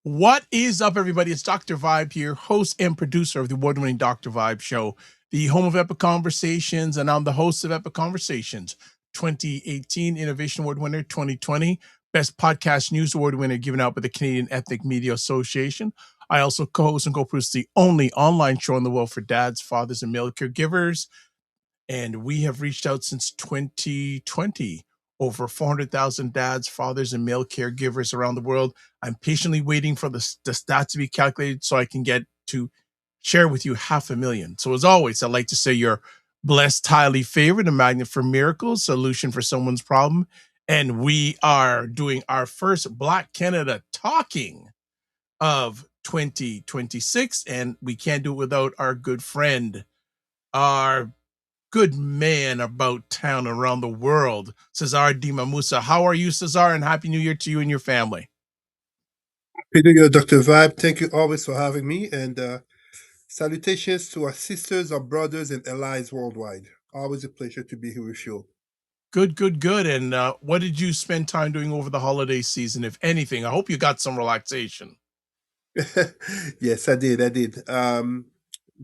What is up, everybody? It's Dr. Vibe here, host and producer of the award-winning Dr. Vibe Show, the home of Epic Conversations, and I'm the host of Epic Conversations, 2018 Innovation Award winner, 2020 Best Podcast News Award winner given out by the Canadian Ethnic Media Association. I also co-host and co-produce the only online show in the world for dads, fathers, and male caregivers, and we have reached out since 2020. Over 400,000 dads, fathers, and male caregivers around the world. I'm patiently waiting for the stats to be calculated so I can get to share with you 500,000. So as always, I'd like to say you're blessed, highly favored, a magnet for miracles, solution for someone's problem. And we are doing our first Black Canada Talking of 2026. And we can't do it without our good friend, our good man about town around the world, Cesar Ndema-Moussa. How are you, Cesar? And Happy New Year to you and your family. Happy New Year, Dr. Vibe. Thank you always for having me. And salutations to our sisters, our brothers, and allies worldwide. Always a pleasure to be here with you. Good, good, good. And what did you spend time doing over the holiday season, if anything? I hope you got some relaxation. Yes, I did.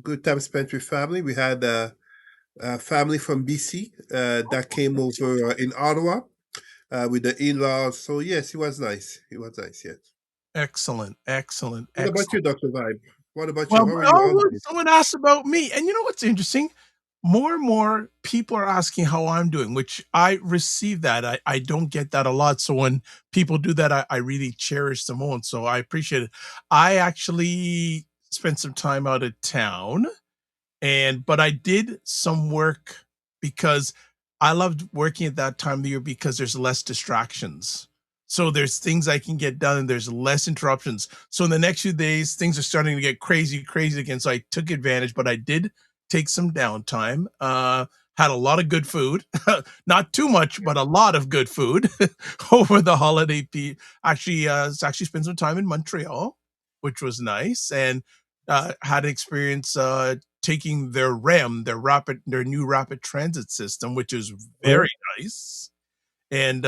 Good time spent with family. We had family from BC that came over in Ottawa with the in-laws. So yes, it was nice. It was nice. Yes. Excellent, excellent, What about you, excellent. Dr. Vibe? What about you? Well, How are your oh, look, holidays? someone asked about me. And you know what's interesting? More and more people are asking how I'm doing, which I receive that. I don't get that a lot. So when people do that, I really cherish the moment. So I appreciate it. I actually spent some time out of town, but I did some work because I loved working at that time of the year because there's less distractions. So there's things I can get done and there's less interruptions. So in the next few days, things are starting to get crazy, crazy again. So I took advantage, but I did take some downtime. Had a lot of good food, not too much, but a lot of good food over the holiday. Actually spent some time in Montreal, which was nice, and had an experience taking their new rapid transit system, which is Oh, very nice. And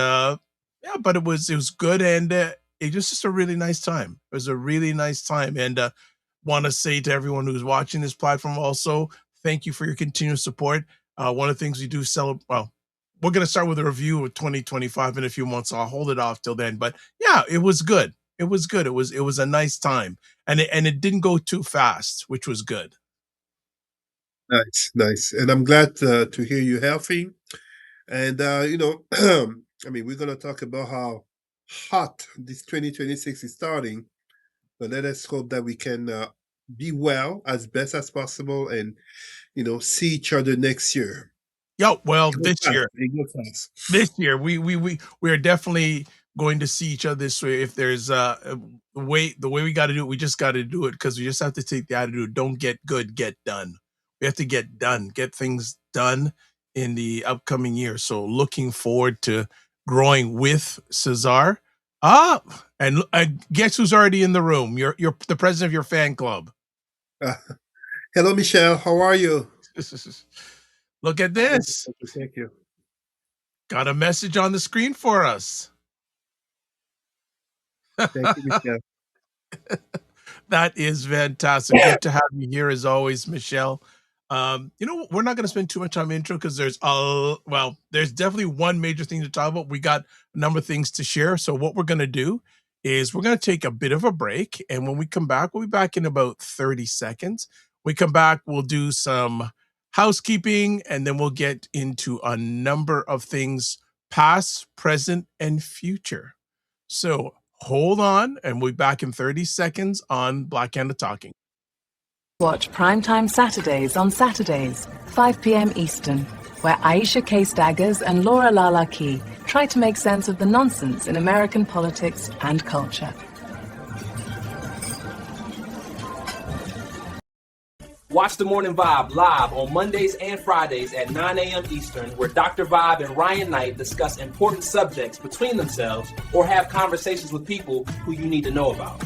yeah, but it was good, and it was just a really nice time. It was a really nice time, and want to say to everyone who's watching this platform also, thank you for your continuous support. One of the things we do celebrate. Well, we're going to start with a review of 2025 in a few months, so I'll hold it off till then. But yeah, it was good. It was good. It was a nice time, and it didn't go too fast, which was good. nice, nice. And I'm glad to hear you healthy. And I mean, we're gonna talk about how hot this 2026 is starting, but let us hope that we can be well as best as possible and see each other next year. Yo, well, It goes fast. It goes fast. this year we are definitely going to see each other this way. If there's the way we got to do it, we just got to do it, because we just have to take the attitude, don't get good, get done. We have to get done, get things done in the upcoming year. So looking forward to growing with Cesar. And guess who's already in the room? You're the president of your fan club. Uh, Hello, Michelle. How are you? Look at Thank you. this. Thank you. Thank you. Got a message on the screen for us. Thank you, Michelle. That is fantastic. Good to have you here as always, Michelle. We're not going to spend too much time intro because there's definitely one major thing to talk about. We got a number of things to share. So what we're going to do is we're going to take a bit of a break, and when we come back, we'll be back in about 30 seconds. We come back, we'll do some housekeeping, and then we'll get into a number of things, past, present, and future. So hold on, and we'll be back in 30 seconds on Black Canada Talking. Watch Primetime Saturdays on Saturdays, 5 p.m. Eastern, where Aisha K. Staggers and Laura Lala Key try to make sense of the nonsense in American politics and culture. Watch The Morning Vibe live on Mondays and Fridays at 9 a.m. Eastern, where Dr. Vibe and Ryan Knight discuss important subjects between themselves or have conversations with people who you need to know about.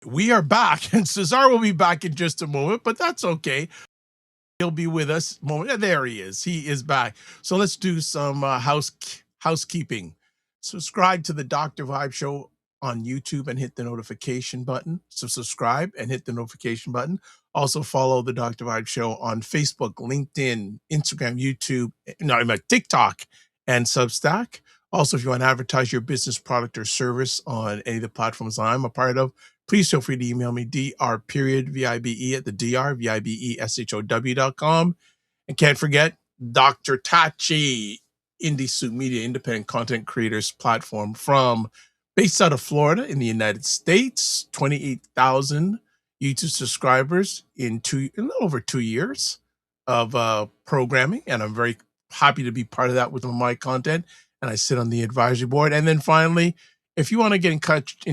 We are back, and Cesar will be back in just a moment, but that's okay. He'll be with us. There he is. He is back. So let's do some housekeeping. Subscribe to the Dr. Vibe Show on YouTube and hit the notification button. So subscribe and hit the notification button. Also follow the Dr. Vibe Show on Facebook, LinkedIn, Instagram, YouTube, TikTok, and Substack. Also, if you want to advertise your business product or service on any of the platforms I'm a part of, please feel free to email me, dr.vibe at the drvibeshow.com. And can't forget Dr. Tachi, Indie Suit Media, independent content creators platform based out of Florida in the United States, 28,000 YouTube subscribers in a little over 2 years of programming. And I'm very happy to be part of that with my content. And I sit on the advisory board. And then finally, if you want to get in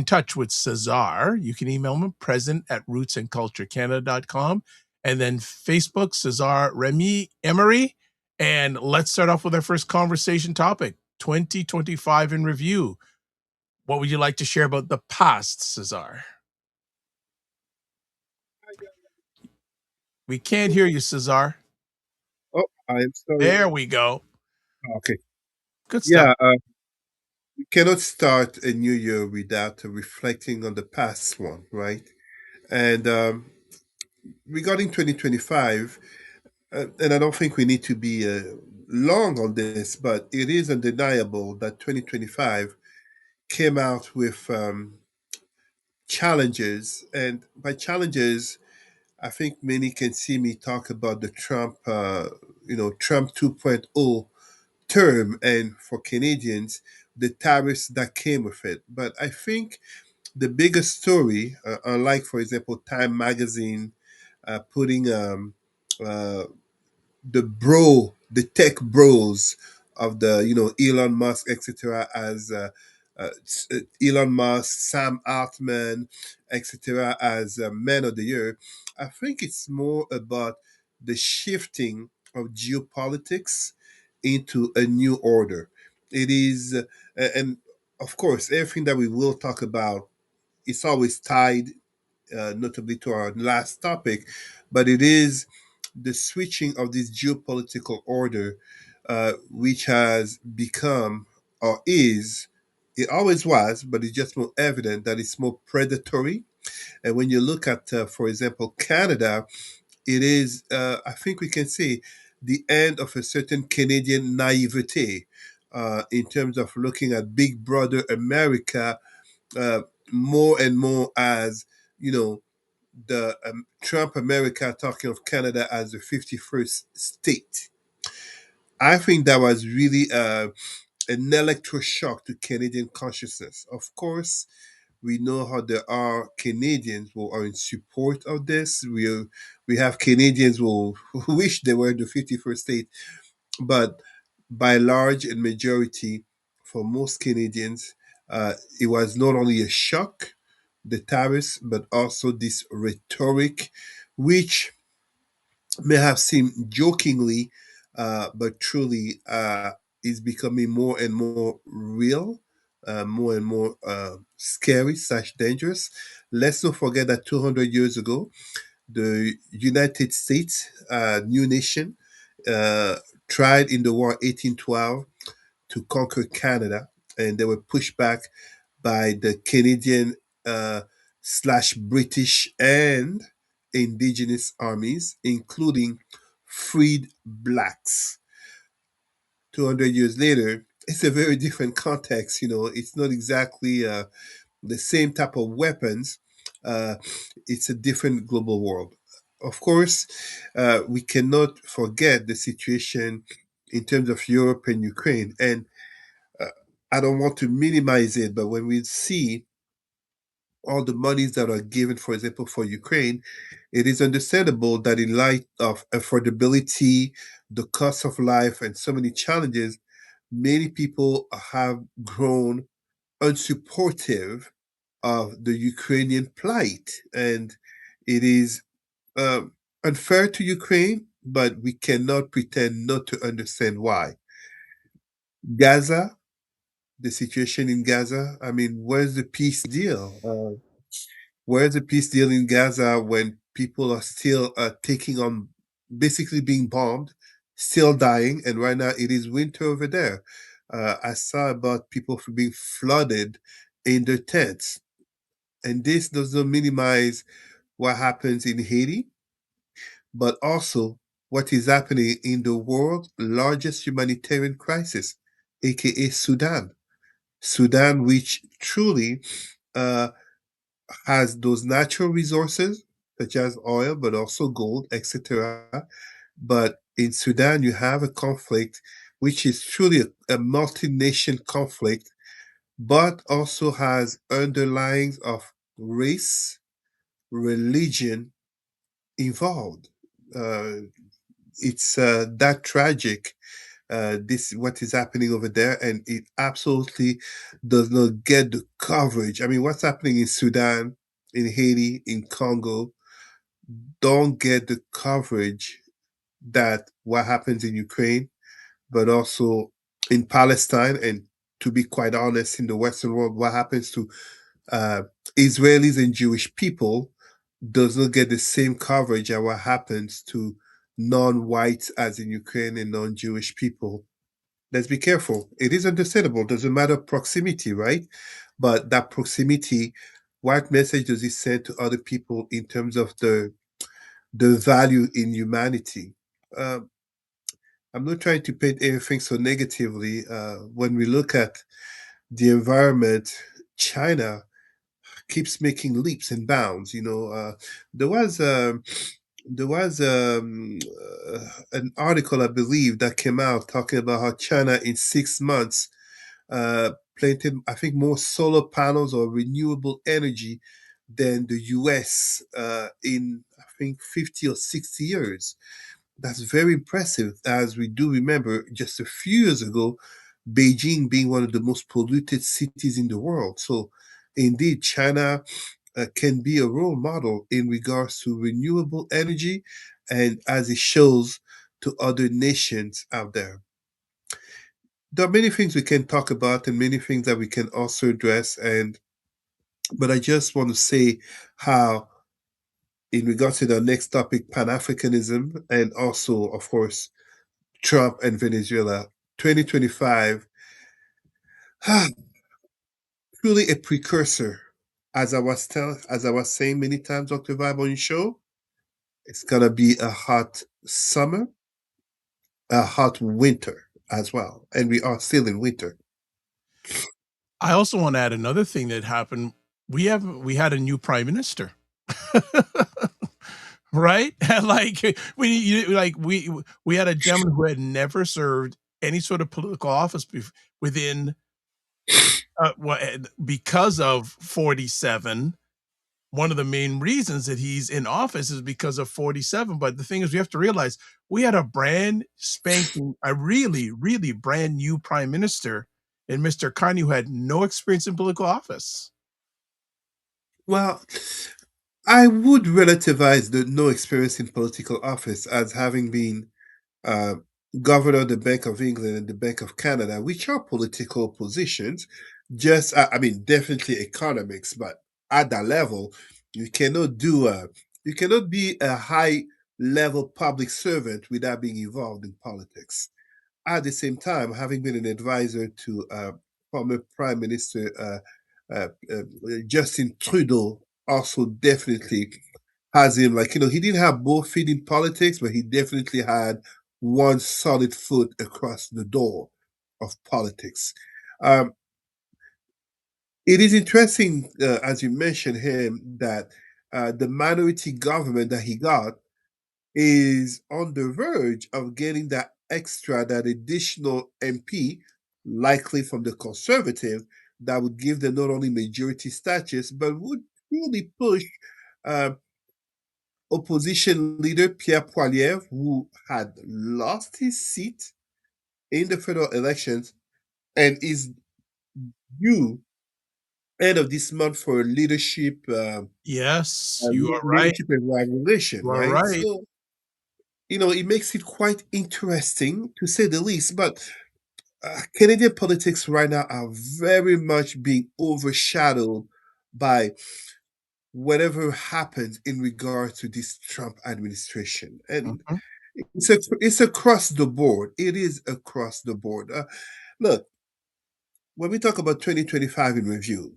touch with Cesar, you can email him present@rootsandculturecanada.com. And then Facebook, Cesar Remy Emery. And let's start off with our first conversation topic, 2025 in review. What would you like to share about the past, Cesar? We can't hear you, Cesar. Oh, I am sorry. There we go. Okay. Good stuff. Yeah, we cannot start a new year without reflecting on the past one, right? And regarding 2025, and I don't think we need to be long on this, but it is undeniable that 2025 came out with challenges. And by challenges, I think many can see me talk about the Trump 2.0 term, and for Canadians, the tariffs that came with it. But I think the biggest story, unlike, for example, Time Magazine putting uh, the tech bros of the, Elon Musk, etc., as Elon Musk, Sam Altman, etc., as men of the year. I think it's more about the shifting of geopolitics into a new order. It is, and of course, everything that we will talk about, it's always tied notably to our last topic, but it is the switching of this geopolitical order, which has become, or is, it always was, but it's just more evident that it's more predatory. And when you look at, for example, Canada, it is, I think we can say, the end of a certain Canadian naivete in terms of looking at Big Brother America uh, more and more as, you know, the Trump America talking of Canada as the 51st state. I think that was really an electroshock to Canadian consciousness. Of course, we know how there are Canadians who are in support of this. We have Canadians who wish they were the 51st state, but by large and majority, for most Canadians, it was not only a shock, the tariffs, but also this rhetoric, which may have seemed jokingly, but truly is becoming more and more real, more and more scary slash dangerous. Let's not forget that 200 years ago, the United States, new nation, uh, tried in the war 1812 to conquer Canada, and they were pushed back by the Canadian slash British and indigenous armies, including freed blacks. 200 years later, it's a very different context. It's not exactly the same type of weapons. Uh, it's a different global world. Of course, we cannot forget the situation in terms of Europe and Ukraine. And uh, I don't want to minimize it, but when we see all the monies that are given, for example, for Ukraine, it is understandable that in light of affordability, the cost of life, and so many challenges, many people have grown unsupportive of the Ukrainian plight. And it is unfair to Ukraine, but we cannot pretend not to understand why. Gaza, the situation in Gaza, I mean, where's the peace deal? Where's the peace deal in Gaza when people are still taking on, basically being bombed, still dying, and right now it is winter over there? I saw about people being flooded in their tents. And this does not minimize what happens in Haiti, but also what is happening in the world's largest humanitarian crisis, aka Sudan. Sudan, which truly uh, has those natural resources such as oil, but also gold, etc. But in Sudan, you have a conflict which is truly a multi-nation conflict, but also has underlyings of race, religion involved. Uh, it's that tragic. This what is happening over there, and it absolutely does not get the coverage. I mean, what's happening in Sudan, in Haiti, in Congo, don't get the coverage that what happens in Ukraine, but also in Palestine, and to be quite honest, in the Western world, what happens to uh, Israelis and Jewish people does not get the same coverage as what happens to non-whites, as in Ukraine, and non-Jewish people. Let's be careful. It is understandable. Doesn't matter proximity, right? But that proximity, what message does it send to other people in terms of the value in humanity? Um, I'm not trying to paint everything so negatively. When we look at the environment, China keeps making leaps and bounds. There was um, there was an article, I believe, that came out talking about how China in 6 months uh, planted, I think, more solar panels or renewable energy than the U.S. In I think 50 or 60 years. That's very impressive, as we do remember just a few years ago, Beijing being one of the most polluted cities in the world. So, indeed, China can be a role model in regards to renewable energy, and as it shows to other nations out there. There are many things we can talk about and many things that we can also address, and but I just want to say how, in regards to the next topic, Pan-Africanism, and also, of course, Trump and Venezuela, 2025, truly a precursor. As I was saying many times, Dr. Vibe, on your show, it's gonna be a hot summer, a hot winter as well, and we are still in winter. I also want to add another thing that happened. We had a new prime minister. Right? Like we had a gentleman who had never served any sort of political office within because of 47. One of the main reasons that he's in office is because of 47. But the thing is, we have to realize we had a really, really brand new prime minister in Mr. Carney, who had no experience in political office. Well, I would relativize the no experience in political office as having been uh, governor of the Bank of England and the Bank of Canada, which are political positions. Just, I mean, definitely economics, but at that level, you cannot do you cannot be a high level public servant without being involved in politics. At the same time, having been an advisor to former Prime Minister Justin Trudeau, also definitely has him, like, he didn't have both feet in politics, but he definitely had one solid foot across the door of politics. Um, it is interesting, as you mentioned him, that the minority government that he got is on the verge of getting that additional MP, likely from the conservative, that would give them not only majority status, but would really push uh, opposition leader Pierre Poilievre, who had lost his seat in the federal elections and is due end of this month for Yes, you are right. leadership evaluation, You are right? right. So it makes it quite interesting to say the least. But Canadian politics right now are very much being overshadowed by whatever happens in regard to this Trump administration, and Mhm. it's across the board. It is across the board. Look. when we talk about 2025 in review,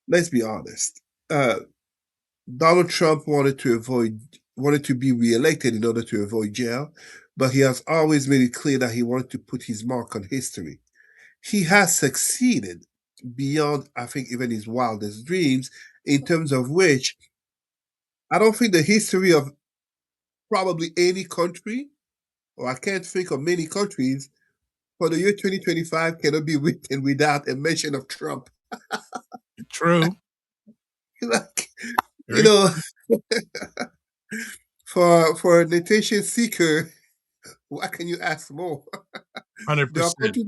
let's be honest. Donald Trump wanted to be reelected in order to avoid jail, but he has always made it clear that he wanted to put his mark on history. He has succeeded beyond, I think, even his wildest dreams, in terms of which I don't think the history of probably any country, or I can't think of many countries, for the year 2025 cannot be written without a mention of Trump. True. Like, you Very know, for an attention seeker, what can you ask more? There are 100%. countries,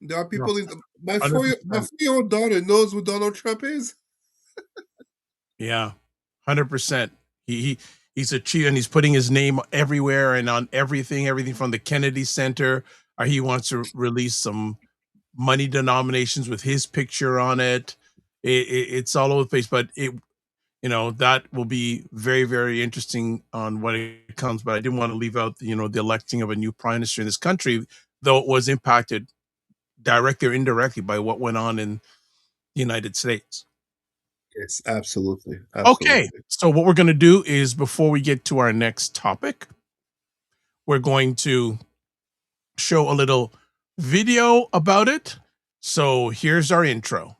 there are No, people in my 4 my 100%. 4-year-old daughter knows who Donald Trump is. Yeah, 100%. He's a cheat, and he's putting his name everywhere and on everything from the Kennedy Center. Or he wants to release some money denominations with his picture on it. It's all over the place, but that will be very, very interesting on when it comes. But I didn't want to leave out, the electing of a new prime minister in this country, though it was impacted directly or indirectly by what went on in the United States. Yes, absolutely, Okay, absolutely. so what we're going to do is before we get to our next topic, we're going to show a little video about it. So here's our intro.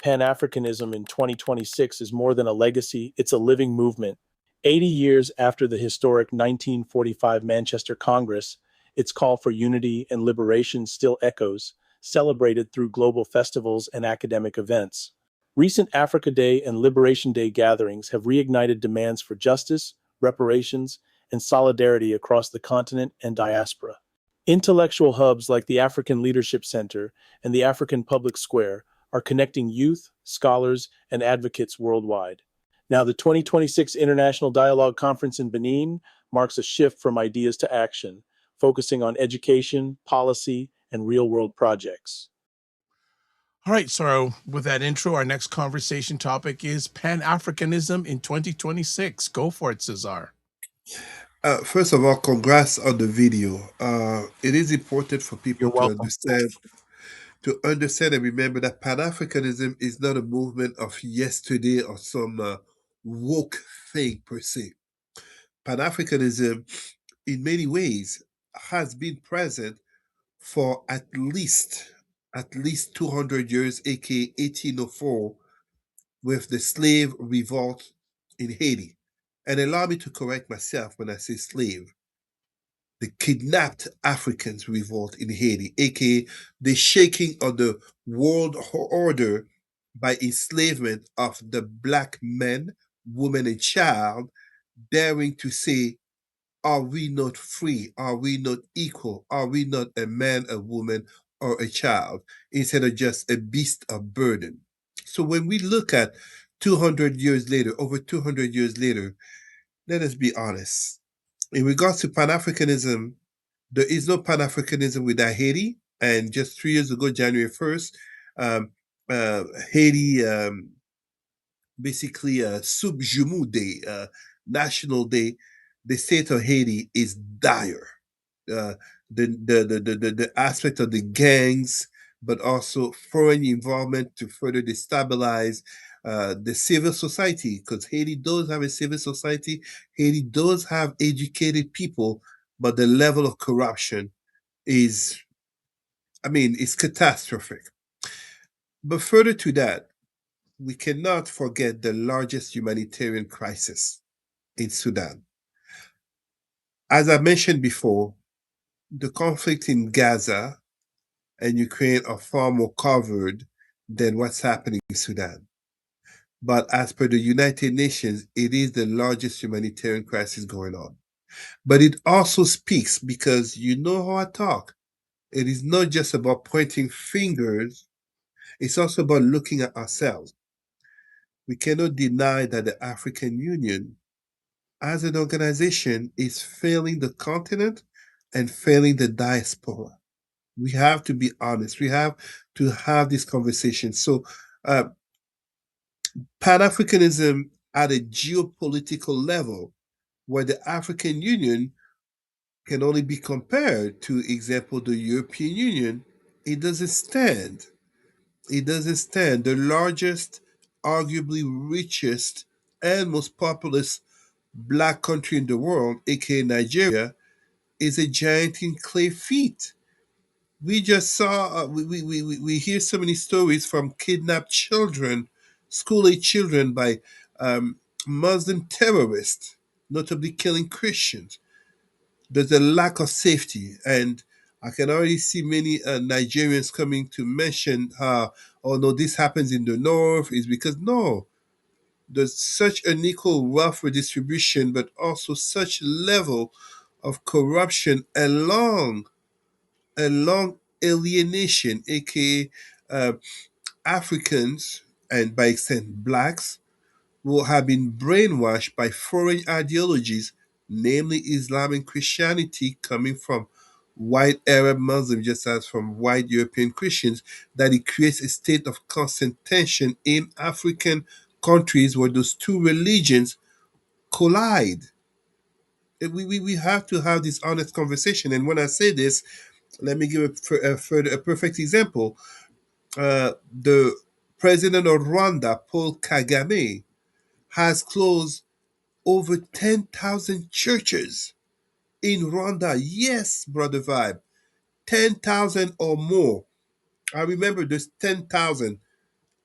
Pan-Africanism in 2026 is more than a legacy, it's a living movement. 80 years after the historic 1945 Manchester Congress, its call for unity and liberation still echoes, celebrated through global festivals and academic events. Recent Africa Day and Liberation Day gatherings have reignited demands for justice, reparations, and solidarity across the continent and diaspora. Intellectual hubs like the African Leadership Center and the African Public Square are connecting youth, scholars, and advocates worldwide. Now, the 2026 International Dialogue Conference in Benin marks a shift from ideas to action, focusing on education, policy, and real-world projects. All right, so with that intro, our next conversation topic is Pan-Africanism in 2026. Go for it, Cesar. First of all, congrats on the video. It is important for people You're to welcome. understand and remember that Pan-Africanism is not a movement of yesterday or some woke thing per se. Pan-Africanism, in many ways, has been present for at least 200 years, aka 1804, with the slave revolt in Haiti. And allow me to correct myself when I say slave. The kidnapped Africans revolt in Haiti, aka the shaking of the world order by enslavement of the black men, women, and child, daring to say, are we not free? Are we not equal? Are we not a man, a woman, or a child, instead of just a beast of burden? So when we look at 200 years later, over 200 years later, let us be honest. In regards to Pan-Africanism, there is no Pan-Africanism without Haiti. And just 3 years ago, January 1st, um, Haiti basically Subjumu Day, National Day. The state of Haiti is dire. Uh, the aspect of the gangs, but also foreign involvement to further destabilize the civil society, because Haiti does have a civil society. Haiti does have educated people, but the level of corruption is, is catastrophic. But further to that, we cannot forget the largest humanitarian crisis in Sudan. As I mentioned before, the conflict in Gaza and Ukraine are far more covered than what's happening in Sudan. But as per the United Nations, it is the largest humanitarian crisis going on. But it also speaks, because you know how I talk. It is not just about pointing fingers, it's also about looking at ourselves. We cannot deny that the African Union, as an organization, is failing the continent and failing the diaspora. We have to be honest. We have to have this conversation. So, Pan Africanism at a geopolitical level, where the African Union can only be compared to, example, the European Union, It doesn't stand. It doesn't stand. The largest, arguably richest, and most populous black country in the world, aka Nigeria, is a giant in clay feet. We just saw, we hear so many stories from kidnapped children, school age children by um, Muslim terrorists, notably killing Christians. There's a lack of safety, and I can already see many Nigerians coming to mention how, oh no, this happens in the north, is because no, there's such unequal wealth redistribution, but also such level of corruption along alienation, aka uh, Africans and by extent blacks will have been brainwashed by foreign ideologies, namely Islam and Christianity, coming from white Arab Muslims, just as from white European Christians, that it creates a state of constant tension in African countries where those two religions collide. We have to have this honest conversation. And when I say this, let me give a perfect example. The president of Rwanda, Paul Kagame, has closed over 10,000 churches in Rwanda. Yes, Brother Vibe, 10,000 or more. I remember there's 10,000.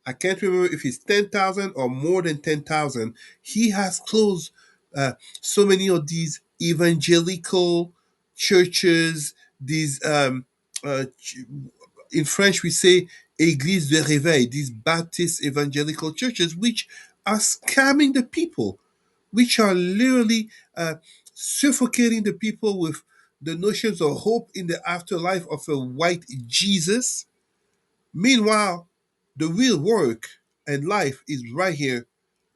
I can't remember if it's 10,000 or more than 10,000. He has closed so many of these evangelical churches, these, in French, we say Église de Réveil, these Baptist evangelical churches, which are scamming the people, which are literally suffocating the people with the notions of hope in the afterlife of a white Jesus. Meanwhile, the real work and life is right here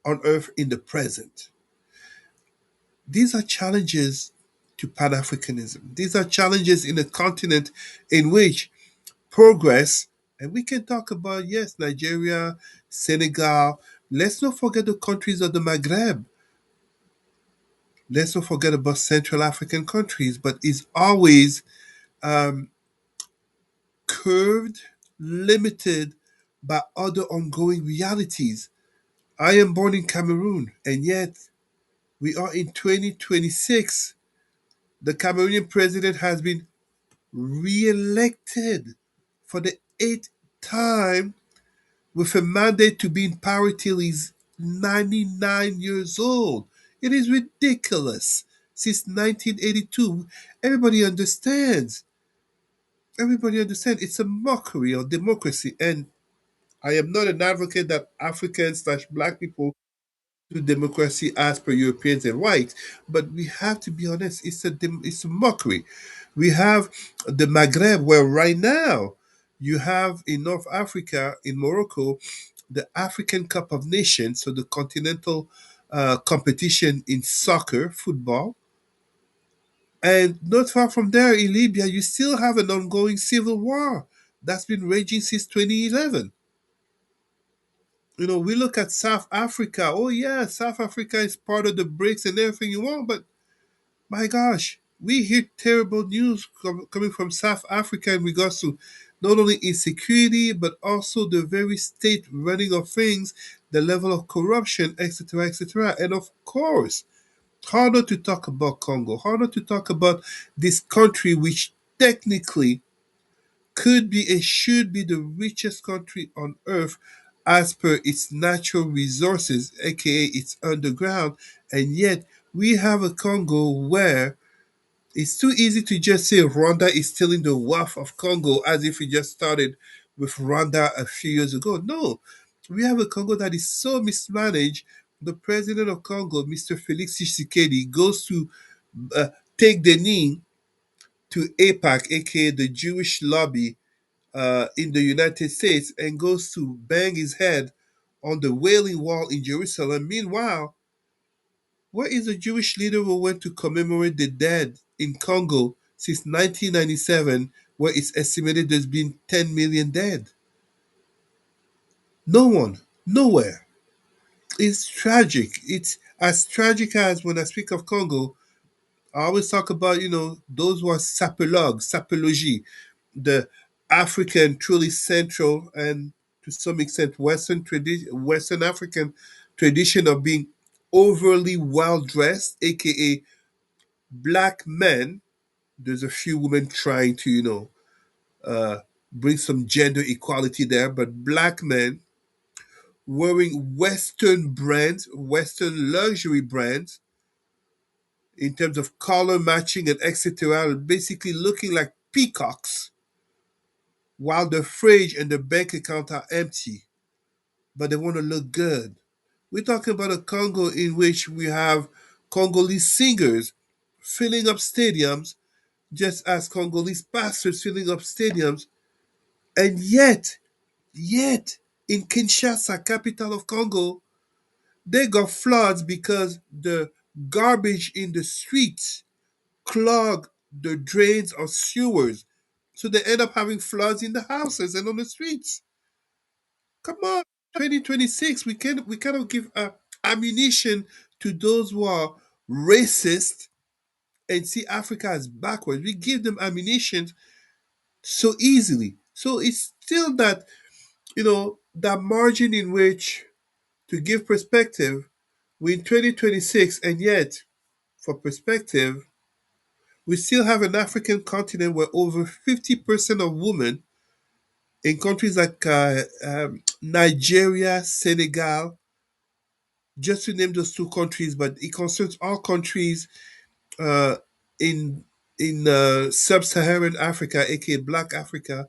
on earth in the present. These are challenges to Pan Africanism. These are challenges in a continent in which progress, and we can talk about, yes, Nigeria, Senegal. Let's not forget the countries of the Maghreb. Let's not forget about Central African countries, but it's always um, curved, limited by other ongoing realities. I am born in Cameroon, and yet we are in 2026. The Cameroonian president has been re-elected for the eighth time with a mandate to be in power till he's 99 years old. It is ridiculous. Since 1982, everybody understands. Everybody understands. It's a mockery of democracy. And I am not an advocate that Africans/Black people do democracy as per Europeans and whites, but we have to be honest. It's a mockery. We have the Maghreb, where right now you have in North Africa, in Morocco, the African Cup of Nations, so the continental competition in soccer, football. And not far from there in Libya, you still have an ongoing civil war that's been raging since 2011. We look at South Africa. Oh, yeah, South Africa is part of the BRICS and everything you want, but my gosh, we hear terrible news coming from South Africa in regards to not only insecurity, but also the very state running of things, the level of corruption, etc., etc. And of course, how not to talk about Congo? How not to talk about this country, which technically could be and should be the richest country on earth as per its natural resources, aka its underground, and yet we have a Congo where it's too easy to just say Rwanda is stealing the wealth of Congo as if we just started with Rwanda a few years ago. No, we have a Congo that is so mismanaged. The president of Congo, Mr. Felix Tshisekedi, goes to uh, take the knee to APAC, aka the Jewish lobby in the United States, and goes to bang his head on the Wailing Wall in Jerusalem. Meanwhile, where is the Jewish leader who went to commemorate the dead in Congo since 1997, where it's estimated there's been 10 million dead? No one, nowhere. It's tragic. It's as tragic as when I speak of Congo, I always talk about, those who are sapologues, sapology, the African, truly Central, and to some extent Western African tradition of being overly well dressed, aka black men. There's a few women trying to, uh, bring some gender equality there, but black men wearing Western brands, Western luxury brands, in terms of color matching and etc., basically looking like peacocks while the fridge and the bank account are empty, but they want to look good. We're talking about a Congo in which we have Congolese singers filling up stadiums, just as Congolese pastors filling up stadiums, and yet, in Kinshasa, capital of Congo, they got floods because the garbage in the streets clog the drains or sewers. So they end up having floods in the houses and on the streets. Come on, 2026, we cannot give ammunition to those who are racist and see Africa as backwards. We give them ammunition so easily. So it's still that, that margin in which to give perspective, we're in 2026, and yet, for perspective, we still have an African continent where over 50% of women in countries like Nigeria, Senegal, just to name those two countries, but it concerns all countries uh, in sub-Saharan Africa, aka Black Africa.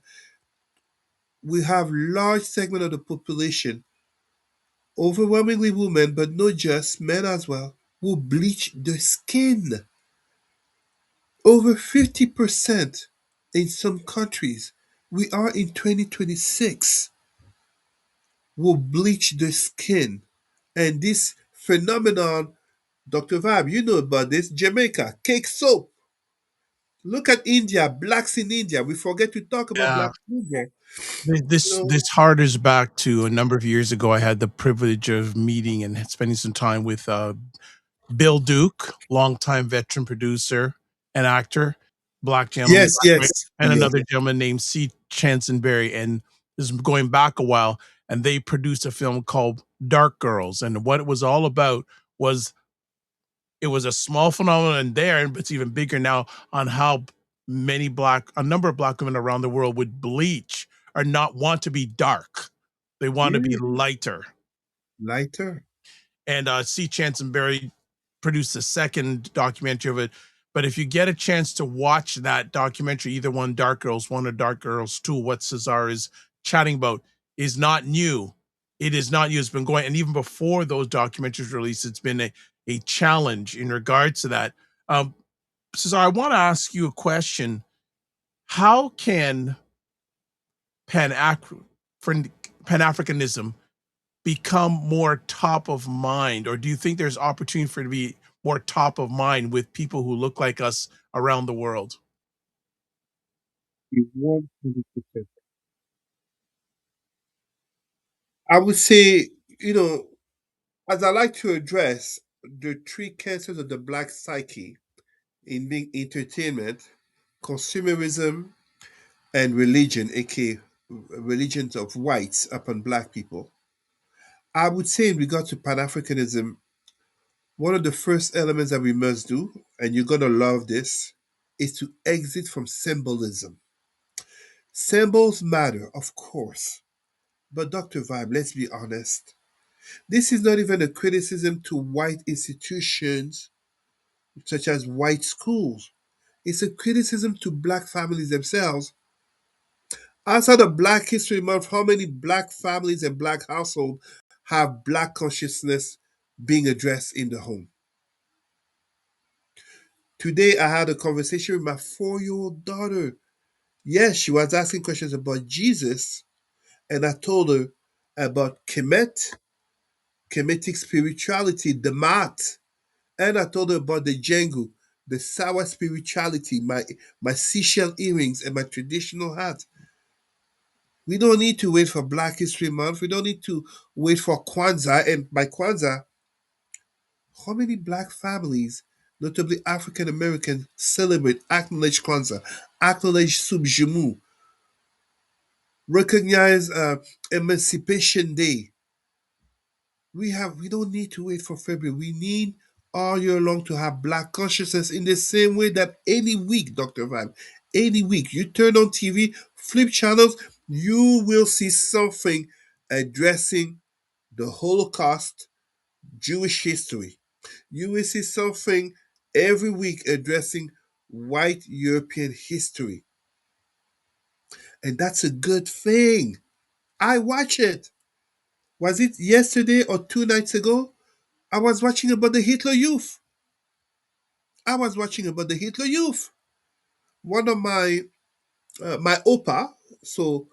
We have large segment of the population, overwhelmingly women, but not just men as well, who bleach their skin. Over 50% in some countries. We are in 2026 will bleach the skin. And this phenomenon, Dr. Vab, you know about this. Jamaica, cake soap. Look at India, blacks in India. We forget to talk about Yeah. blacks in India. This harders back to a number of years ago. I had the privilege of meeting and spending some time with Bill Duke, longtime veteran producer and actor, black gentleman, Yes, yes, and yes. another gentleman named C. Chansenberry. And this is going back a while. And they produced a film called Dark Girls. And what it was all about was it was a small phenomenon there, but it's even bigger now on how a number of black women around the world would bleach or not want to be dark. They want to be Yeah, lighter. lighter. And C. Chansenberry produced a second documentary of it. But if you get a chance to watch that documentary, either one, Dark Girls 1 or Dark Girls 2, what Cesar is chatting about is not new. It is not new. It's been going, and even before those documentaries released, it's been a challenge in regards to that. Um, Cesar, I want to ask you a question. How can Pan Africanism become more top of mind, or do you think there's opportunity for it to be more top of mind with people who look like us around the world? 100%. I would say, as I like to address the three cancers of the black psyche in being entertainment, consumerism, and religion, aka religions of whites upon black people. I would say, in regard to Pan Africanism, one of the first elements that we must do, and you're going to love this, is to exit from symbolism. Symbols matter, of course, but Dr. Vibe, let's be honest. This is not even a criticism to white institutions such as white schools. It's a criticism to black families themselves. Outside of Black History Month, how many black families and black households have black consciousness being addressed in the home? Today, I had a conversation with my 4-year-old daughter. Yes, she was asking questions about Jesus, and I told her about Kemetic spirituality, the mat, and I told her about the Jengu, the Sawa spirituality, my seashell earrings, and my traditional hat. We don't need to wait for Black History Month. We don't need to wait for Kwanzaa. And by Kwanzaa, how many black families, notably African Americans, celebrate, acknowledge Kwanzaa, acknowledge Subjumu? recognize Emancipation Day. We don't need to wait for February. We need all year long to have black consciousness in the same way that any week, Dr. Van, any week, you turn on TV, flip channels, you will see something addressing the Holocaust, Jewish history. You will see something every week addressing white European history. And that's a good thing. I watch it. Was it yesterday or 2 nights ago? I was watching about the Hitler Youth. I was watching about the Hitler Youth. One of my opa, so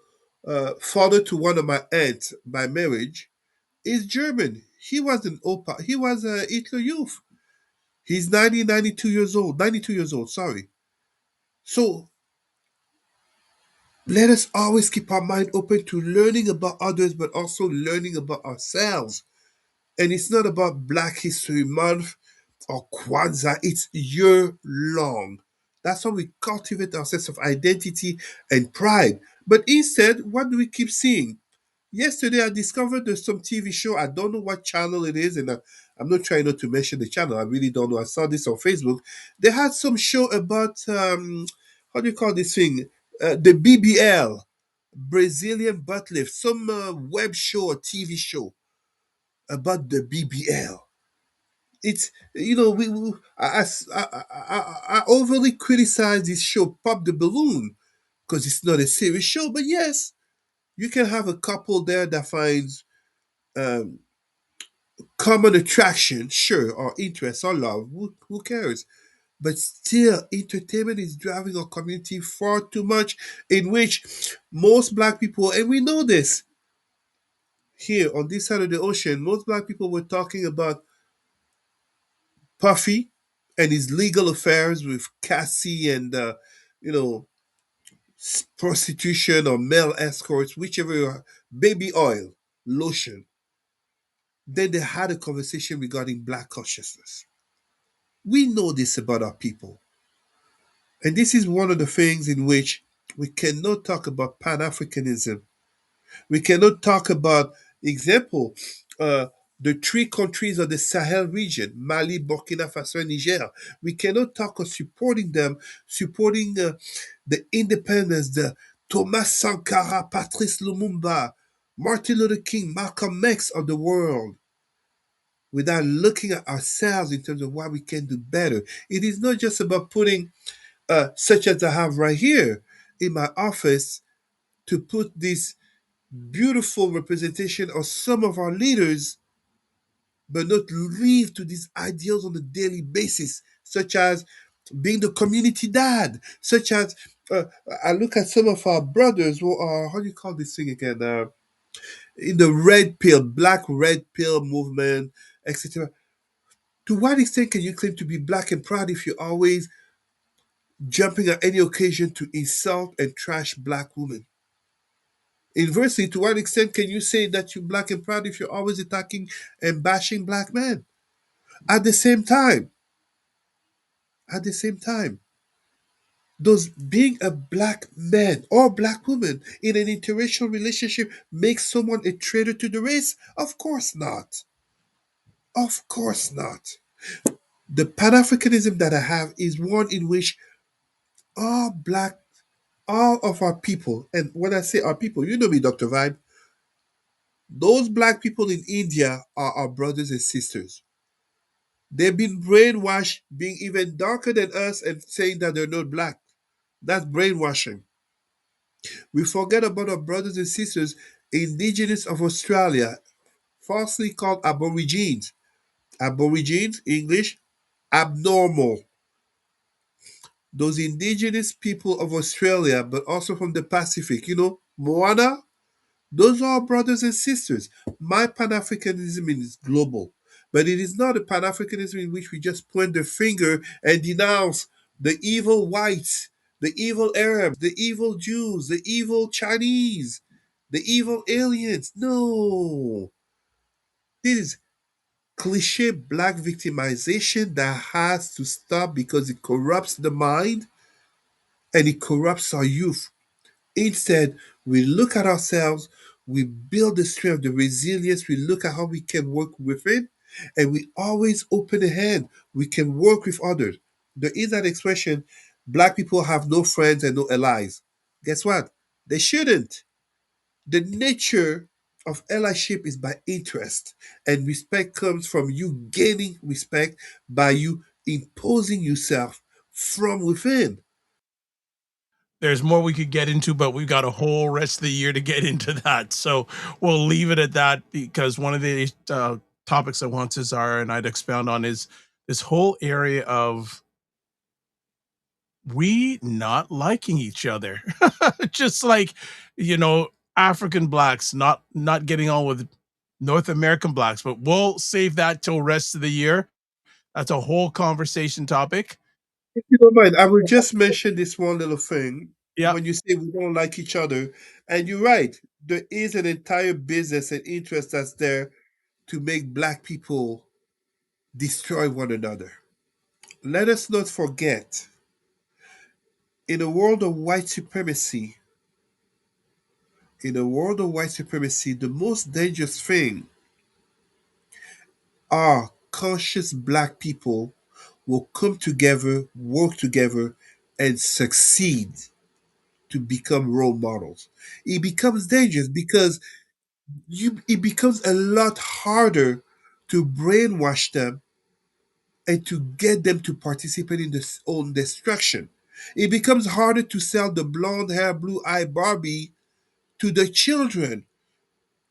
father to one of my aunts by marriage, is German. He was an opa. He was a Hitler Youth. He's 92 years old. 92 years old, sorry. So let us always keep our mind open to learning about others, but also learning about ourselves. And it's not about Black History Month or Kwanzaa, it's year long. That's how we cultivate our sense of identity and pride. But instead, what do we keep seeing? Yesterday, I discovered there's some TV show. I don't know what channel it is, and I'm not trying not to mention the channel. I really don't know. I saw this on Facebook. They had some show about how do you call this thing? The BBL, Brazilian butt lift. Some web show or TV show about the BBL. It's I overly criticize this show, Pop the Balloon, because it's not a serious show. But yes, you can have a couple there that finds um, common attraction, sure, or interest or love. Who cares? But still, entertainment is driving our community far too much, in which most Black people, and we know this here on this side of the ocean, most Black people were talking about Puffy and his legal affairs with Cassie and, you know, prostitution or male escorts, whichever, baby oil, lotion. Then they had a conversation regarding Black consciousness. We know this about our people. And this is one of the things in which we cannot talk about Pan Africanism. We cannot talk about, example, uh, the three countries of the Sahel region, Mali, Burkina Faso, and Niger. We cannot talk of supporting them, supporting the independence, the Thomas Sankara, Patrice Lumumba, Martin Luther King, Malcolm X of the world, without looking at ourselves in terms of what we can do better. It is not just about putting, such as I have right here in my office, to put this beautiful representation of some of our leaders, but not live to these ideals on a daily basis, such as being the community dad, such as uh, I look at some of our brothers who are, how do you call this thing again? In the red pill, black red pill movement, etc. To what extent can you claim to be black and proud if you're always jumping at any occasion to insult and trash black women? Inversely, to what extent can you say that you're black and proud if you're always attacking and bashing black men? At the same time, at the same time, does being a black man or black woman in an interracial relationship make someone a traitor to the race? Of course not. Of course not. The Pan Africanism that I have is one in which all black, all of our people, and when I say our people, you know me, Dr. Vibe, those black people in India are our brothers and sisters. They've been brainwashed being even darker than us and saying that they're not black. That's brainwashing. We forget about our brothers and sisters, indigenous of Australia, falsely called Aborigines. Aborigines, English, abnormal. Those indigenous people of Australia, but also from the Pacific, Moana, those are our brothers and sisters. My Pan Africanism is global, but it is not a Pan Africanism in which we just point the finger and denounce the evil whites, the evil Arabs, the evil Jews, the evil Chinese, the evil aliens. No. This is cliche black victimization that has to stop because it corrupts the mind and it corrupts our youth. Instead, we look at ourselves, we build the strength, the resilience, we look at how we can work within, and we always open a hand. We can work with others. There is that expression, black people have no friends and no allies. Guess what? They shouldn't. The nature of allyship is by interest, and respect comes from you gaining respect by you imposing yourself from within. There's more we could get into, but we've got a whole rest of the year to get into that. So we'll leave it at that, because one of the topics I want Cesar and I'd expound on is this whole area of we not liking each other. Just like, you know, African blacks not getting on with North American blacks, but we'll save that till rest of the year. That's a whole conversation topic. If you don't mind, I will just mention this one little thing. Yeah. When you say we don't like each other, and you're right, there is an entire business and interest that's there to make black people destroy one another. Let us not forget, in a world of white supremacy, the most dangerous thing are conscious black people will come together, work together, and succeed to become role models. It becomes dangerous because it becomes a lot harder to brainwash them and to get them to participate in their own destruction. It becomes harder to sell the blonde hair, blue eye Barbie to the children,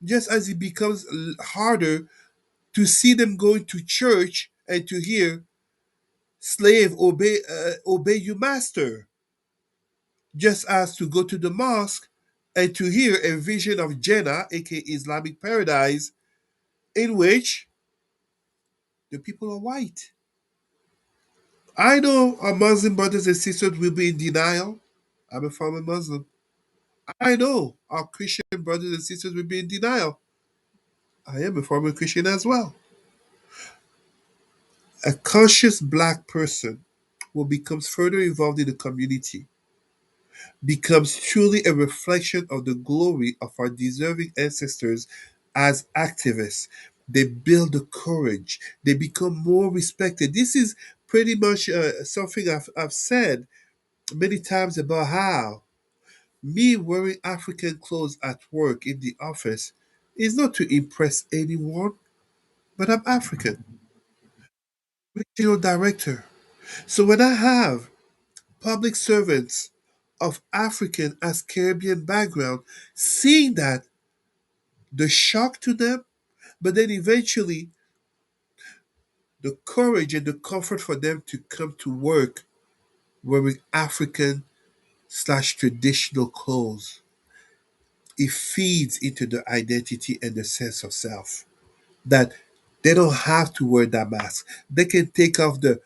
just as it becomes harder to see them going to church and to hear slave obey your master, just as to go to the mosque and to hear a vision of Jannah, aka Islamic paradise, in which the people are white. I know our Muslim brothers and sisters will be in denial. I'm a former Muslim. I know our Christian brothers and sisters will be in denial. I am a former Christian as well. A conscious black person who becomes further involved in the community becomes truly a reflection of the glory of our deserving ancestors as activists. They build the courage, they become more respected. This is pretty much something I've said many times about how me wearing African clothes at work in the office is not to impress anyone, but I'm African, regional director. So when I have public servants of African as Caribbean background, seeing that, the shock to them, but then eventually the courage and the comfort for them to come to work wearing African slash traditional clothes. It feeds into the identity and the sense of self that they don't have to wear that mask. They can take off the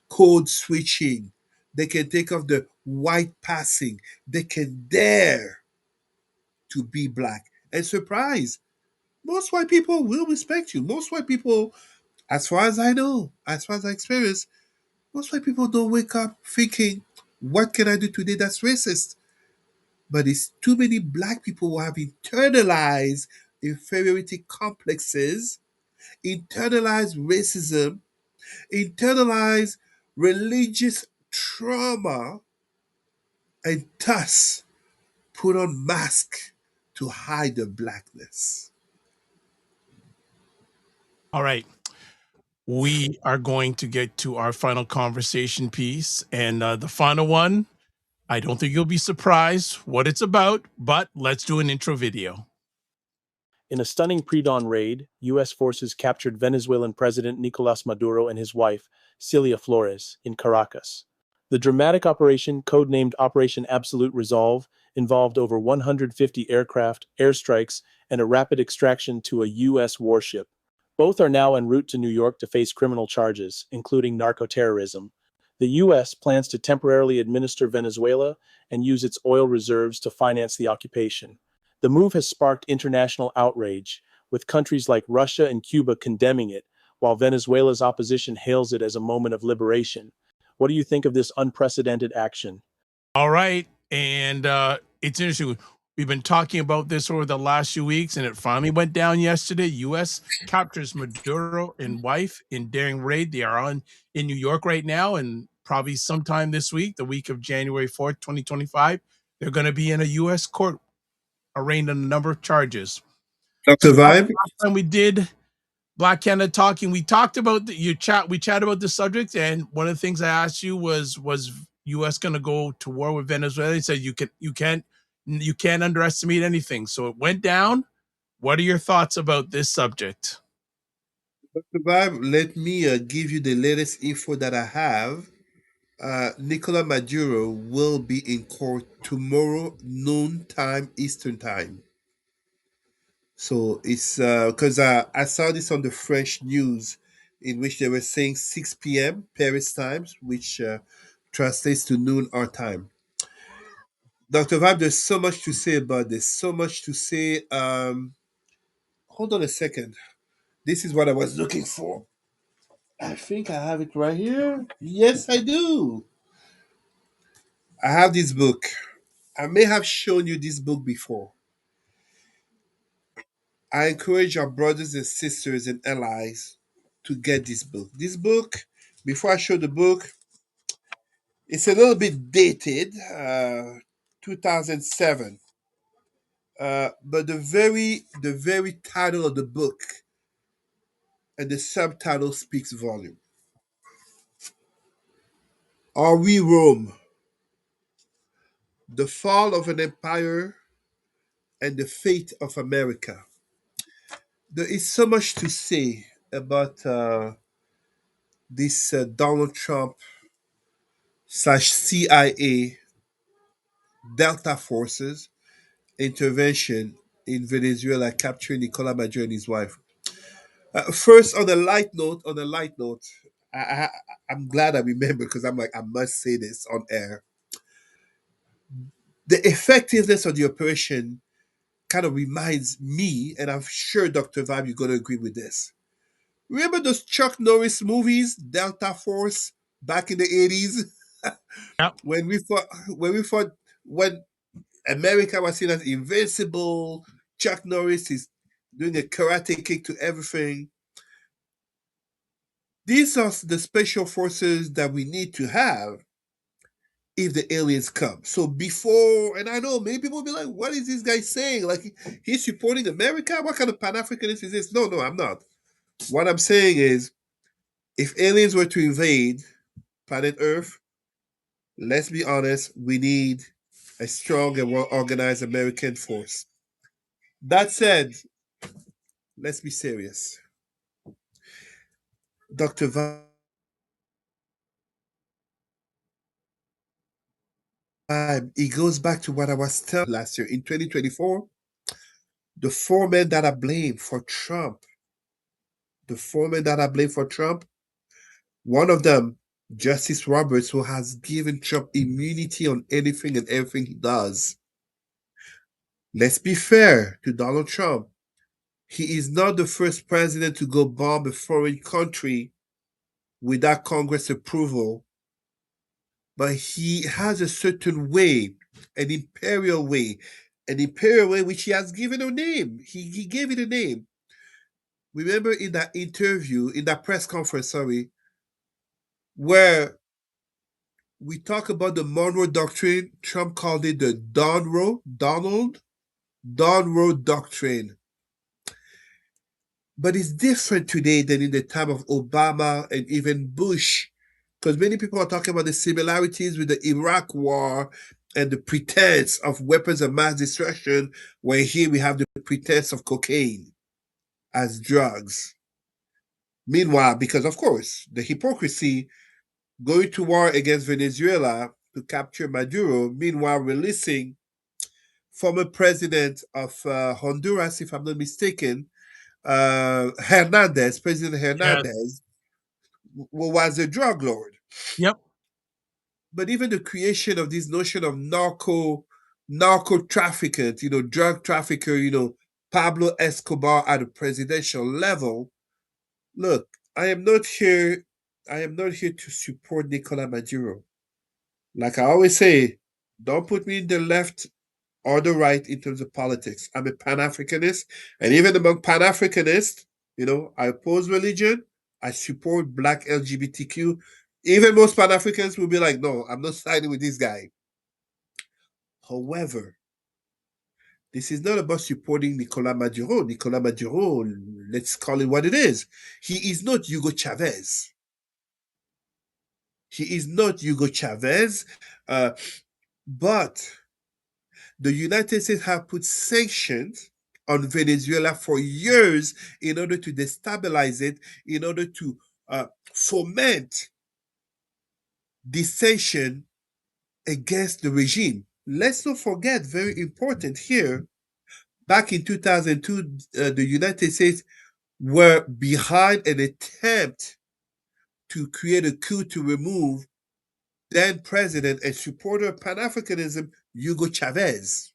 code switching. They can take off the white passing. They can dare to be black. And surprise, most white people will respect you. Most white people, as far as I know, as far as I experience, most white people don't wake up thinking, what can I do today that's racist? But it's too many black people who have internalized inferiority complexes, internalized racism, internalized religious trauma, and thus put on masks to hide their blackness. All right. We are going to get to our final conversation piece. And the final one, I don't think you'll be surprised what it's about, but let's do an intro video. In a stunning pre-dawn raid, U.S. forces captured Venezuelan President Nicolas Maduro and his wife, Celia Flores, in Caracas. The dramatic operation, codenamed Operation Absolute Resolve, involved over 150 aircraft, airstrikes, and a rapid extraction to a U.S. warship. Both are now en route to New York to face criminal charges, including narco-terrorism. The U.S. plans to temporarily administer Venezuela and use its oil reserves to finance the occupation. The move has sparked international outrage, with countries like Russia and Cuba condemning it, while Venezuela's opposition hails it as a moment of liberation. What do you think of this unprecedented action? All right. And it's interesting. We've been talking about this over the last few weeks, and it finally went down yesterday. U.S. captures Maduro and wife in daring raid. They are on in New York right now, and probably sometime this week, the week of January 4th, 2025, they're going to be in a U.S. court arraigned on a number of charges. Dr. So last Vibe, time we did Black Canada Talking, we talked about we chat about the subject, and one of the things I asked you was U.S. going to go to war with Venezuela? He said you can't underestimate anything. So it went down. What are your thoughts about this subject? Dr. Vibe, let me give you the latest info that I have. Nicolas Maduro will be in court tomorrow, noon time, Eastern time. So it's because I saw this on the French news in which they were saying 6 p.m. Paris times, which translates to noon our time. Dr. Vibe, there's so much to say about this, so much to say. Hold on a second. This is what I was looking for. I think I have it right here. Yes, I do. I have this book. I may have shown you this book before. I encourage our brothers and sisters and allies to get this book. This book, before I show the book, it's a little bit dated, 2007. But the very title of the book and the subtitle speaks volume. Are we Rome? The fall of an empire and the fate of America. There is so much to say about this Donald Trump slash CIA Delta forces intervention in Venezuela capturing Nicolas Maduro and his wife. First, on a light note, I, I, I'm glad I remember because I'm like, I must say this on air. The effectiveness of the operation kind of reminds me, and I'm sure Dr. Vibe, you're going to agree with this. Remember those Chuck Norris movies, Delta Force, back in the 80s? Yep. When America was seen as invincible, Chuck Norris is doing a karate kick to everything. These are the special forces that we need to have if the aliens come. So before, and I know many people will be like, what is this guy saying? Like, he's supporting America? What kind of Pan-Africanism is this? No, I'm not. What I'm saying is, if aliens were to invade planet Earth, let's be honest, we need a strong and well organized American force. That said, let's be serious. Dr. It goes back to what I was telling last year. In 2024, the four men that are blamed for Trump, the four men that are blamed for Trump, one of them, Justice Roberts, who has given Trump immunity on anything and everything he does. Let's be fair to Donald Trump. He is not the first president to go bomb a foreign country without Congress approval, but he has a certain way, an imperial way, which he has given a name. He gave it a name. Remember in that interview, in that press conference, sorry, where we talk about the Monroe Doctrine, Trump called it the Donroe Doctrine. But it's different today than in the time of Obama and even Bush, because many people are talking about the similarities with the Iraq War and the pretense of weapons of mass destruction, where here we have the pretense of cocaine as drugs. Meanwhile, because of course, the hypocrisy, going to war against Venezuela to capture Maduro, meanwhile releasing former president of Honduras, if I'm not mistaken, President Yes. Hernandez, was a drug lord. Yep. But even the creation of this notion of narco trafficker, drug trafficker, Pablo Escobar at a presidential level. Look, I am not here to support Nicolas Maduro. Like I always say, don't put me in the left or the right in terms of politics. I'm a Pan-Africanist, and even among Pan-Africanists, I oppose religion. I support Black LGBTQ. Even most Pan-Africans will be like, no, I'm not siding with this guy. However, this is not about supporting Nicolas Maduro. Nicolas Maduro, let's call it what it is. He is not Hugo Chavez. He is not Hugo Chavez, but the United States have put sanctions on Venezuela for years in order to destabilize it, in order to foment dissension against the regime. Let's not forget, very important here, back in 2002, the United States were behind an attempt to create a coup to remove then president and supporter of Pan-Africanism, Hugo Chavez.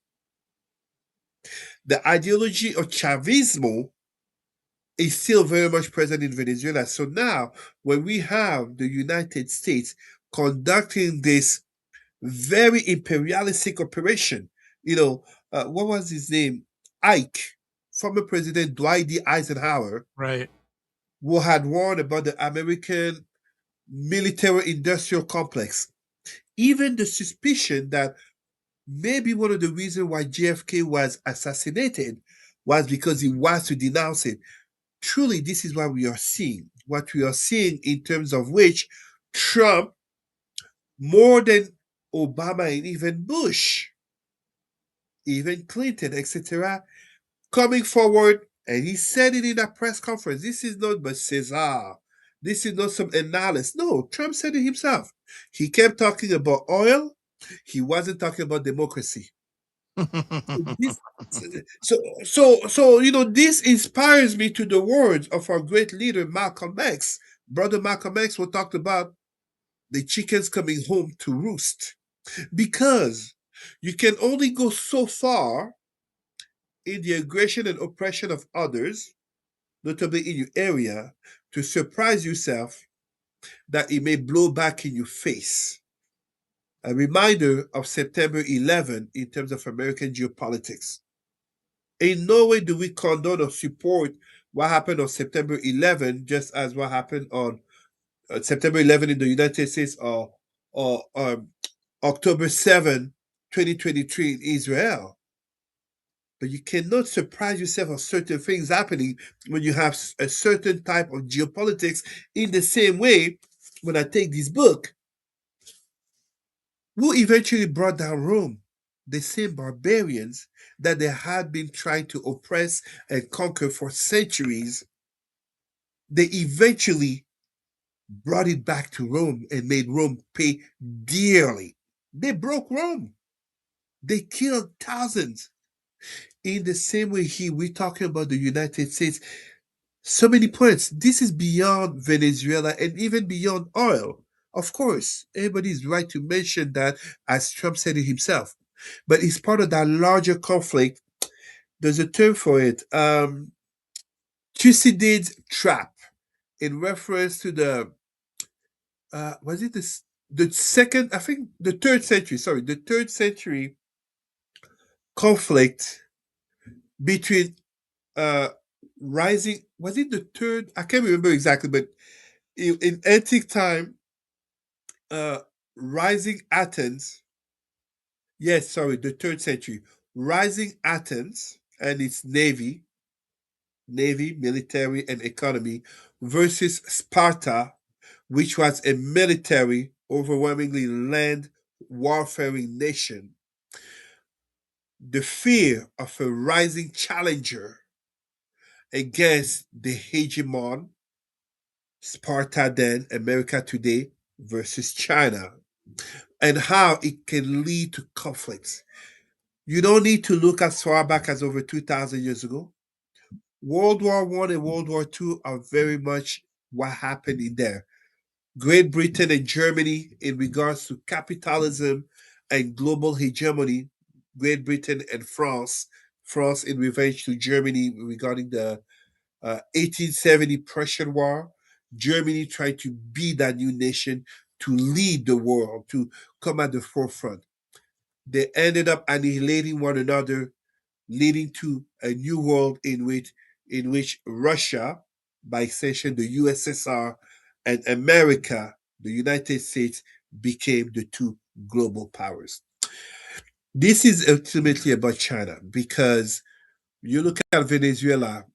The ideology of Chavismo is still very much present in Venezuela. So now, when we have the United States conducting this very imperialistic operation, what was his name? Ike, former President Dwight D. Eisenhower, Right. who had warned about the American military-industrial complex. Even the suspicion that maybe one of the reasons why JFK was assassinated was because he was to denounce it. Truly, this is what we are seeing. What we are seeing in terms of which Trump, more than Obama and even Bush, even Clinton, etc., coming forward, and he said it in a press conference. This is not but Cesar. This is not some analyst. No, Trump said it himself. He kept talking about oil. He wasn't talking about democracy. This, this inspires me to the words of our great leader, Malcolm X. Brother Malcolm X, who talked about the chickens coming home to roost. Because you can only go so far in the aggression and oppression of others, notably in your area, to surprise yourself that it may blow back in your face. A reminder of September 11 in terms of American geopolitics. In no way do we condone or support what happened on September 11, just as what happened on September 11 in the United States or October 7, 2023 in Israel. But you cannot surprise yourself of certain things happening when you have a certain type of geopolitics. In the same way, when I take this book, who eventually brought down Rome? The same barbarians that they had been trying to oppress and conquer for centuries. They eventually brought it back to Rome and made Rome pay dearly. They broke Rome. They killed thousands. In the same way here, we're talking about the United States. So many points. This is beyond Venezuela and even beyond oil. Of course, everybody is right to mention that, as Trump said it himself. But it's part of that larger conflict. There's a term for it. Thucydides' trap, in reference to the was it the second, I think the third century conflict between rising, was it the third? I can't remember exactly, but in antique time, rising Athens, yes, sorry, the third century, rising Athens and its navy, military, and economy versus Sparta, which was a military, overwhelmingly land warfaring nation. The fear of a rising challenger against the hegemon, Sparta then, America today, versus China, and how it can lead to conflicts. You don't need to look as far back as over 2,000 years ago. World War I and World War II are very much what happened in there. Great Britain and Germany in regards to capitalism and global hegemony, Great Britain and France in revenge to Germany regarding the 1870 Prussian War. Germany tried to be that new nation to lead the world, to come at the forefront. They ended up annihilating one another, leading to a new world in which Russia, by extension the USSR, and America, the United States, became the two global powers. This is ultimately about China because you look at Venezuela.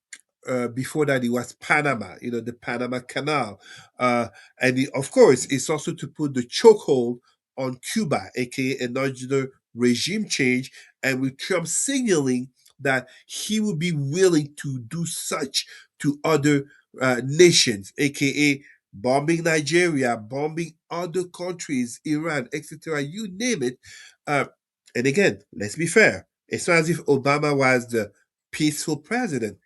Before that, it was Panama, the Panama Canal. Of course, it's also to put the chokehold on Cuba, aka another regime change, and with Trump signaling that he would be willing to do such to other nations, aka bombing Nigeria, bombing other countries, Iran, etc. You name it. Uh, and again, let's be fair. It's not as if Obama was the peaceful president.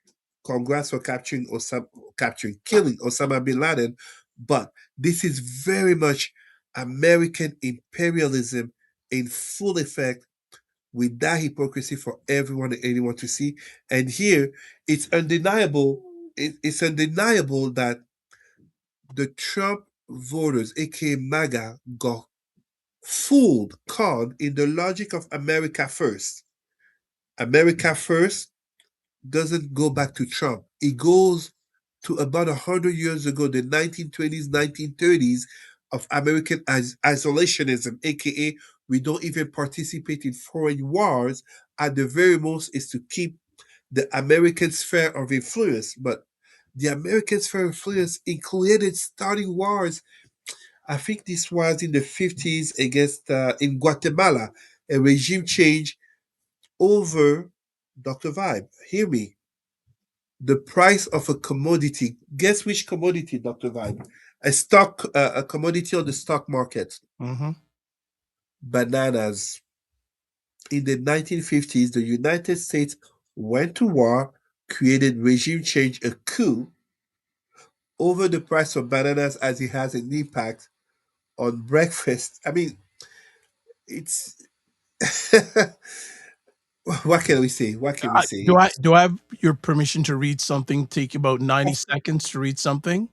Congrats for killing Osama bin Laden, but this is very much American imperialism in full effect with that hypocrisy for everyone and anyone to see. And here, it's undeniable. It's undeniable that the Trump voters, aka MAGA, got fooled, caught in the logic of America first. America first doesn't go back to Trump. It goes to about 100 years ago, the 1920s, 1930s of American isolationism, aka we don't even participate in foreign wars. At the very most, is to keep the American sphere of influence. But the American sphere of influence included starting wars. I think this was in the 50s against in Guatemala, a regime change over Dr. Vibe. Hear me, the price of a commodity. Guess which commodity, Dr. Vibe? A commodity on the stock market. Mm-hmm. Bananas. In the 1950s, the United States went to war, created regime change, a coup over the price of bananas as it has an impact on breakfast. I mean, it's what can we say? What can we say? Do I have your permission to read something? Take about 90 seconds to read something.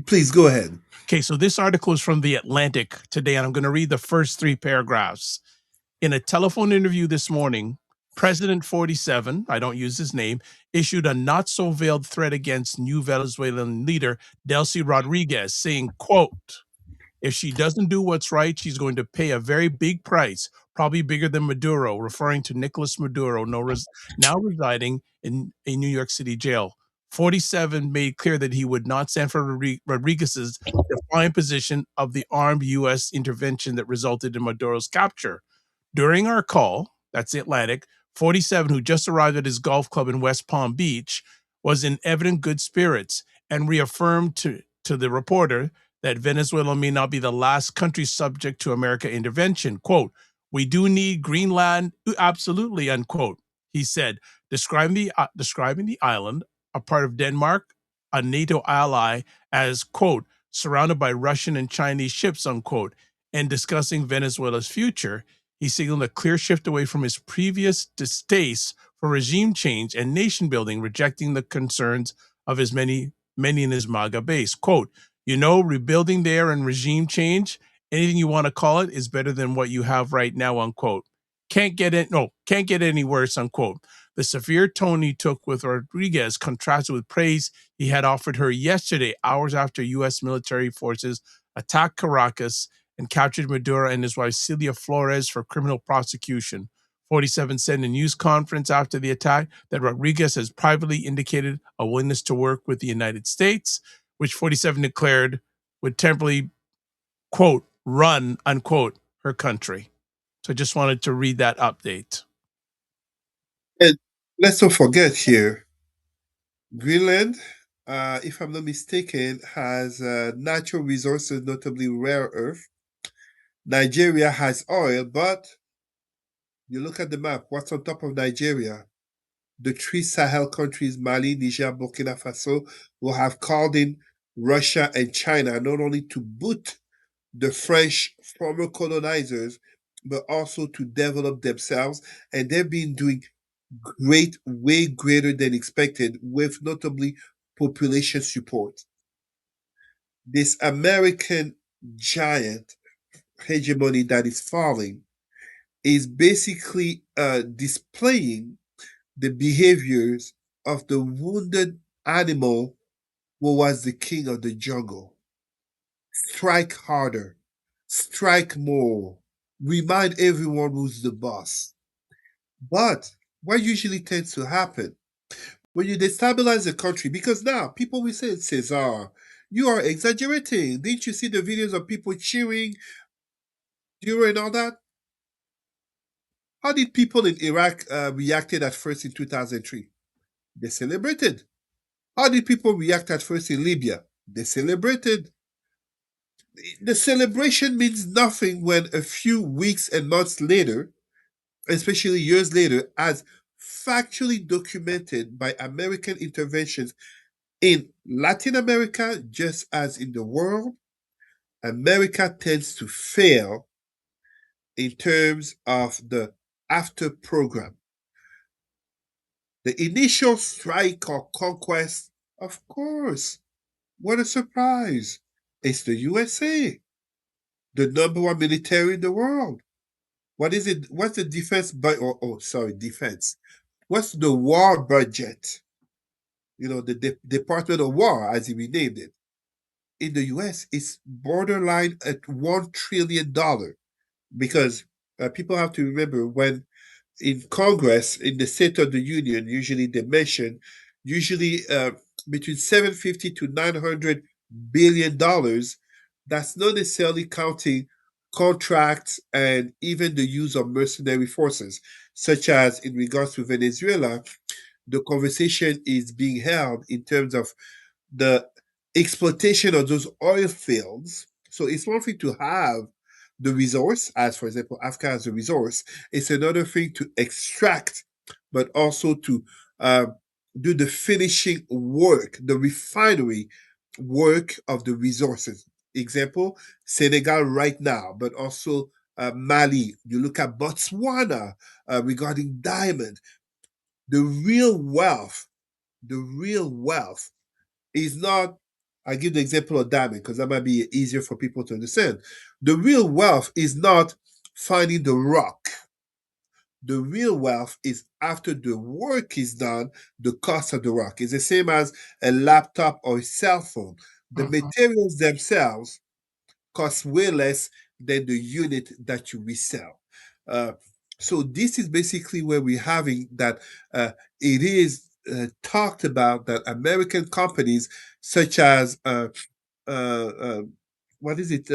Please go ahead. Okay, so this article is from The Atlantic today, and I'm going to read the first three paragraphs. In a telephone interview this morning, President 47, I don't use his name, issued a not so veiled threat against new Venezuelan leader Delcy Rodriguez, saying, quote, if she doesn't do what's right, she's going to pay a very big price, probably bigger than Maduro, referring to Nicolas Maduro, now residing in a New York City jail. 47 made clear that he would not stand for Rodriguez's defiant position of the armed U.S. intervention that resulted in Maduro's capture. During our call, that's the Atlantic, 47, who just arrived at his golf club in West Palm Beach, was in evident good spirits and reaffirmed to the reporter that Venezuela may not be the last country subject to American intervention. Quote, we do need Greenland, absolutely, unquote, he said, describing the island, a part of Denmark, a NATO ally, as, quote, surrounded by Russian and Chinese ships, unquote, and discussing Venezuela's future. He signaled a clear shift away from his previous distaste for regime change and nation building, rejecting the concerns of his many in his MAGA base. Quote, rebuilding there and regime change, anything you want to call it, is better than what you have right now, unquote. Can't get any worse, unquote. The severe tone he took with Rodriguez contrasted with praise he had offered her yesterday, hours after U.S. military forces attacked Caracas and captured Maduro and his wife Celia Flores for criminal prosecution. 47 said in a news conference after the attack that Rodriguez has privately indicated a willingness to work with the United States, which 47 declared would temporarily, quote, run, unquote, her country. So I just wanted to read that update. And let's not forget here, Greenland, if I'm not mistaken, has natural resources, notably rare earth. Nigeria has oil, but you look at the map, what's on top of Nigeria? The three Sahel countries, Mali, Niger, Burkina Faso, will have called in Russia and China not only to boot the French former colonizers, but also to develop themselves. And they've been doing great, way greater than expected, with notably population support. This American giant hegemony that is falling is basically displaying the behaviors of the wounded animal who was the king of the jungle. Strike harder, strike more, remind everyone who's the boss. But what usually tends to happen when you destabilize a country, because now people will say, Cesar, you are exaggerating. Didn't you see the videos of people cheering during all that? How did people in Iraq reacted at first in 2003? They celebrated. How did people react at first in Libya? They celebrated. The celebration means nothing when a few weeks and months later, especially years later, as factually documented by American interventions in Latin America, just as in the world, America tends to fail in terms of the after program. The initial strike or conquest, of course, what a surprise. It's the USA, the number one military in the world. What is it? What's the defense defense. What's the war budget? The Department of War, as he renamed it. In the US, it's borderline at $1 trillion because people have to remember when in Congress, in the State of the Union, usually they mention usually between 750 to $900 billion. That's not necessarily counting contracts and even the use of mercenary forces, such as in regards to Venezuela. The conversation is being held in terms of the exploitation of those oil fields. So it's one thing to have the resource, as for example, Africa has a resource. It's another thing to extract, but also to do the finishing work, the refinery work of the resources. Example, Senegal right now, but also Mali. You look at Botswana regarding diamond. The real wealth is not, I give the example of diamond because that might be easier for people to understand. The real wealth is not finding the rock. The real wealth is after the work is done, the cost of the rock. It's the same as a laptop or a cell phone. The materials themselves cost way less than the unit that you resell. So this is basically where we're having that it is talked about that American companies such as what is it,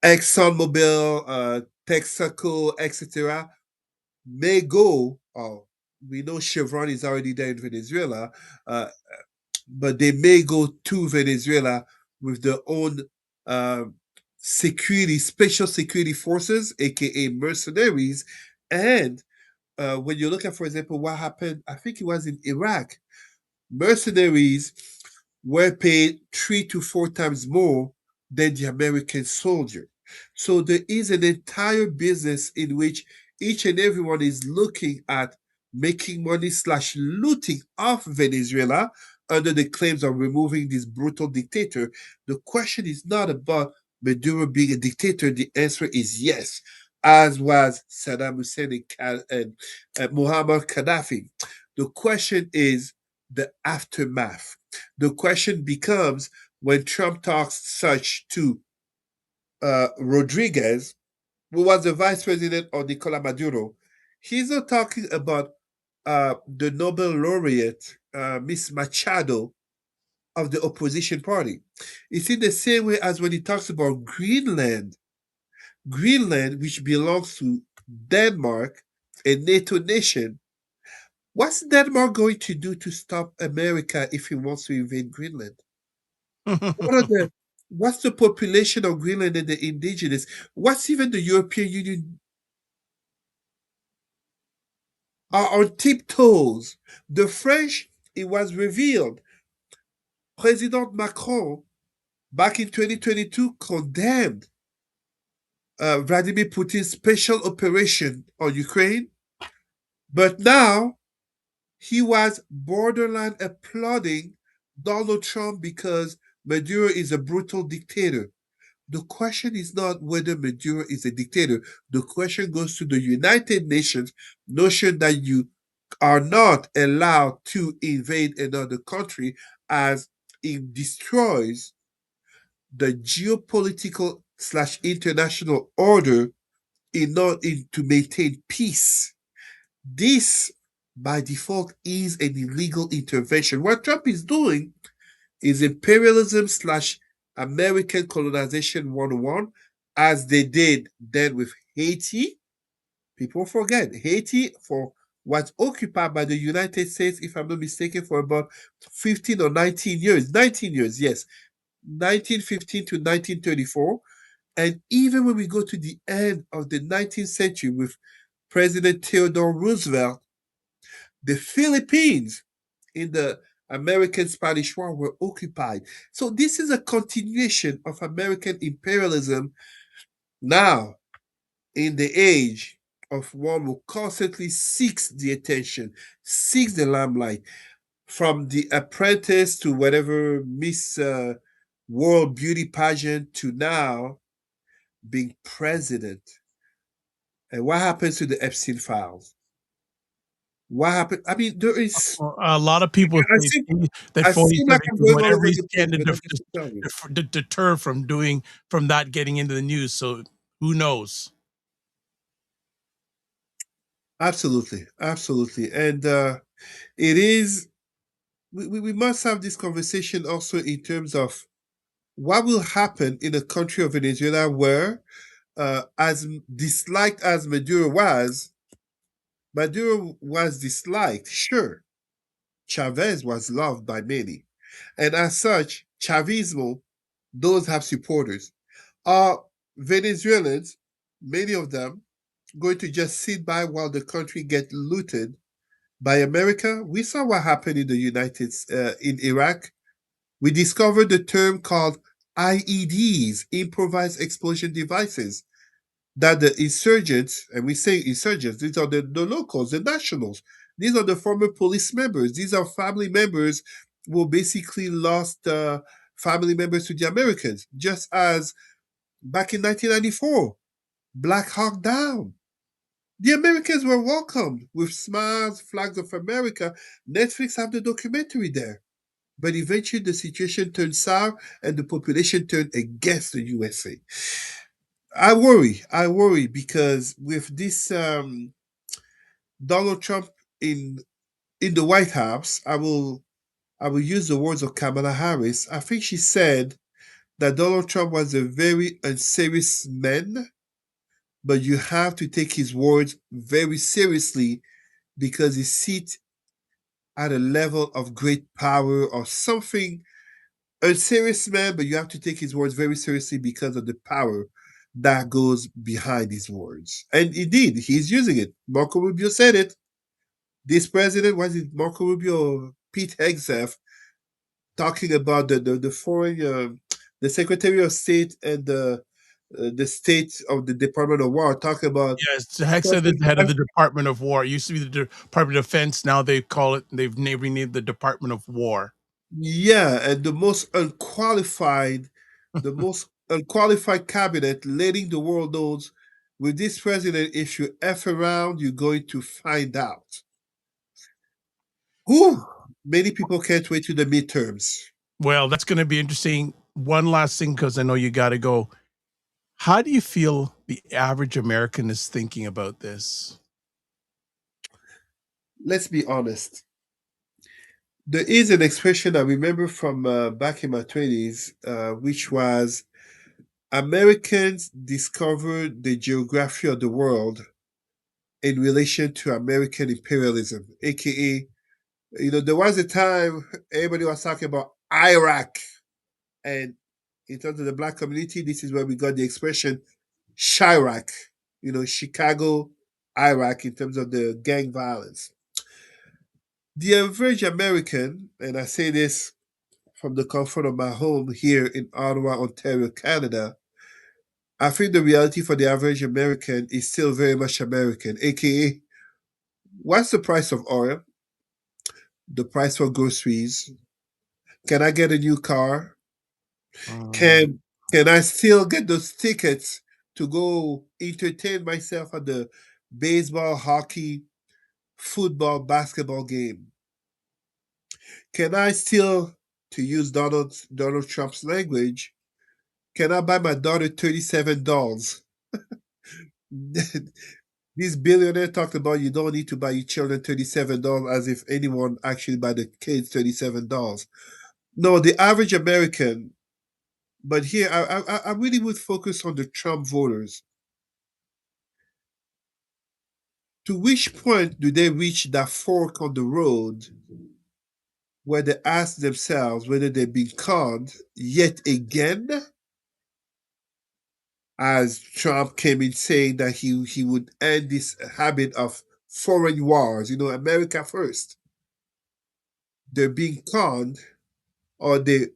ExxonMobil, Texaco, etc., may go. We know Chevron is already there in Venezuela, but they may go to Venezuela with their own special security forces, aka mercenaries. And when you look at, for example, what happened, I think it was in Iraq, mercenaries were paid 3 to 4 times more than the American soldier. So there is an entire business in which each and everyone is looking at making money / looting off Venezuela under the claims of removing this brutal dictator. The question is not about Maduro being a dictator. The answer is yes, as was Saddam Hussein and Muammar Gaddafi. The question is the aftermath. The question becomes when Trump talks such to Rodriguez, who was the vice president of Nicolas Maduro, he's not talking about the Nobel laureate, Miss Machado of the opposition party. It's in the same way as when he talks about Greenland. Greenland, which belongs to Denmark, a NATO nation. What's Denmark going to do to stop America if he wants to invade Greenland? What's the population of Greenland and the indigenous? What's even the European Union are on tiptoes? The French, it was revealed. President Macron, back in 2022, condemned Vladimir Putin's special operation on Ukraine. But now, he was borderline applauding Donald Trump because Maduro is a brutal dictator. The question is not whether Maduro is a dictator. The question goes to the United Nations notion that you are not allowed to invade another country as it destroys the geopolitical slash international order in order to maintain peace. This, by default, is an illegal intervention. What Trump is doing is imperialism slash American colonization 101, as they did then with Haiti. People forget Haiti was occupied by the United States, if I'm not mistaken, for about 15 or 19 years. 19 years, yes. 1915 to 1934. And even when we go to the end of the 19th century with President Theodore Roosevelt, the Philippines in the American Spanish War were occupied. So this is a continuation of American imperialism now in the age of one who constantly seeks the attention, seeks the limelight, from The Apprentice to whatever Miss World Beauty pageant to now being president. And what happens to the Epstein files? What happened? I mean, there is. A lot of people I say seem, that I seem like 47 I'm do going all whatever over he the place, can to but I'm just telling you. deter from that getting into the news. So who knows? Absolutely, absolutely, and it is. We must have this conversation also in terms of what will happen in a country of Venezuela where, as disliked as Maduro was disliked. Sure, Chavez was loved by many, and as such, Chavismo, those have supporters. Are Venezuelans, many of them, going to just sit by while the country gets looted by America? We saw what happened in the in Iraq. We discovered the term called IEDs, improvised explosion devices, that the insurgents, and we say insurgents, these are the locals, the nationals, these are the former police members, these are family members who basically lost family members to the Americans, just as back in 1994, Black Hawk Down. The Americans were welcomed with smiles, flags of America. Netflix have the documentary there. But eventually the situation turned sour and the population turned against the USA. I worry because with this Donald Trump in in the White House, I will use the words of Kamala Harris. I think she said that Donald Trump was a very unserious man, but you have to take his words very seriously because he sits at a level of great power or something. A serious man, but you have to take his words very seriously because of the power that goes behind his words. And indeed, he's using it. Marco Rubio said it. This president, was it Marco Rubio or Pete Hegseth, talking about the foreign, the Secretary of State and the state of the Department of War, talking about. Yes, Heck said is the head of the Department of War. It used to be the Department of Defense. Now they call it. They've renamed the Department of War. Yeah, and the most unqualified cabinet letting the world knows with this president, if you F around, you're going to find out. Whew, many people can't wait to the midterms. Well, that's going to be interesting. One last thing, because I know you got to go. How do you feel the average American is thinking about this? Let's be honest. There is an expression I remember from back in my 20s, which was Americans discovered the geography of the world in relation to American imperialism, aka, there was a time everybody was talking about Iraq. And in terms of the black community, this is where we got the expression Chirac, Chicago, Iraq, in terms of the gang violence. The average American, and I say this from the comfort of my home here in Ottawa, Ontario, Canada, I think the reality for the average American is still very much American, aka, what's the price of oil? The price for groceries? Can I get a new car? Um, Can Can I still get those tickets to go entertain myself at the baseball, hockey, football, basketball game? Can I still, to use Donald Trump's language, can I buy my daughter $37? This billionaire talked about you don't need to buy your children $37 as if anyone actually buy the kids $37. No, the average American, but here I really would focus on the Trump voters. To which point do they reach that fork on the road where they ask themselves whether they've been conned yet again? As Trump came in saying that he would end this habit of foreign wars, America first. They're being conned, or they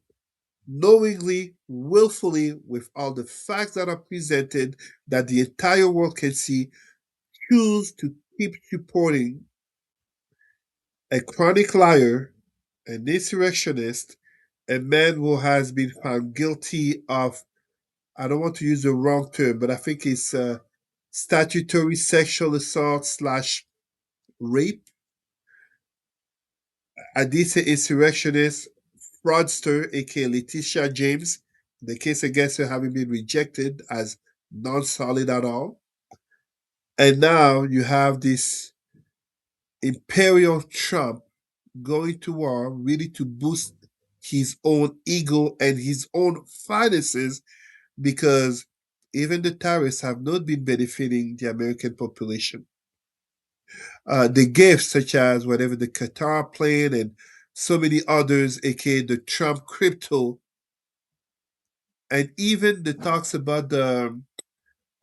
knowingly, willfully, with all the facts that are presented that the entire world can see, choose to keep supporting a chronic liar, an insurrectionist, a man who has been found guilty of, I don't want to use the wrong term, but I think it's statutory sexual assault slash rape. Adisa insurrectionist, fraudster, aka Letitia James, the case against her having been rejected as non-solid at all. And now you have this imperial Trump going to war really to boost his own ego and his own finances, because even the tariffs have not been benefiting the American population. The gifts, such as whatever the Qatar plane and so many others, aka the Trump crypto, and even the talks about the,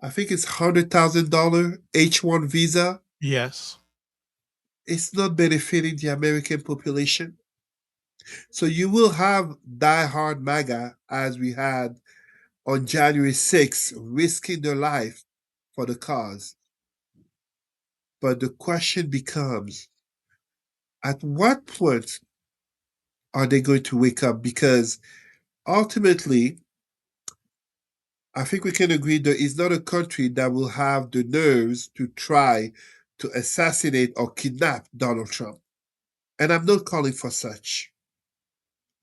I think it's $100,000 H1 visa. Yes. It's not benefiting the American population. So you will have diehard MAGA, as we had on January 6th, risking their life for the cause. But the question becomes, at what point are they going to wake up? Because ultimately, I think we can agree there is not a country that will have the nerves to try to assassinate or kidnap Donald Trump. And I'm not calling for such.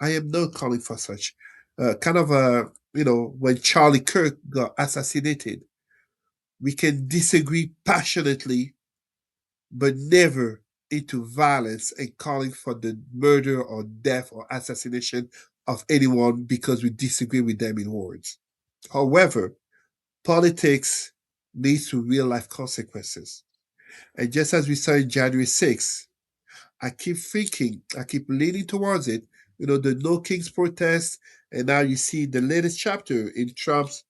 I am not calling for such. Kind of when Charlie Kirk got assassinated, we can disagree passionately, but never into violence and calling for the murder or death or assassination of anyone because we disagree with them in words. However, politics leads to real life consequences. And just as we saw in January 6th, I keep leaning towards it. The No Kings protest, and now you see the latest chapter in Trump's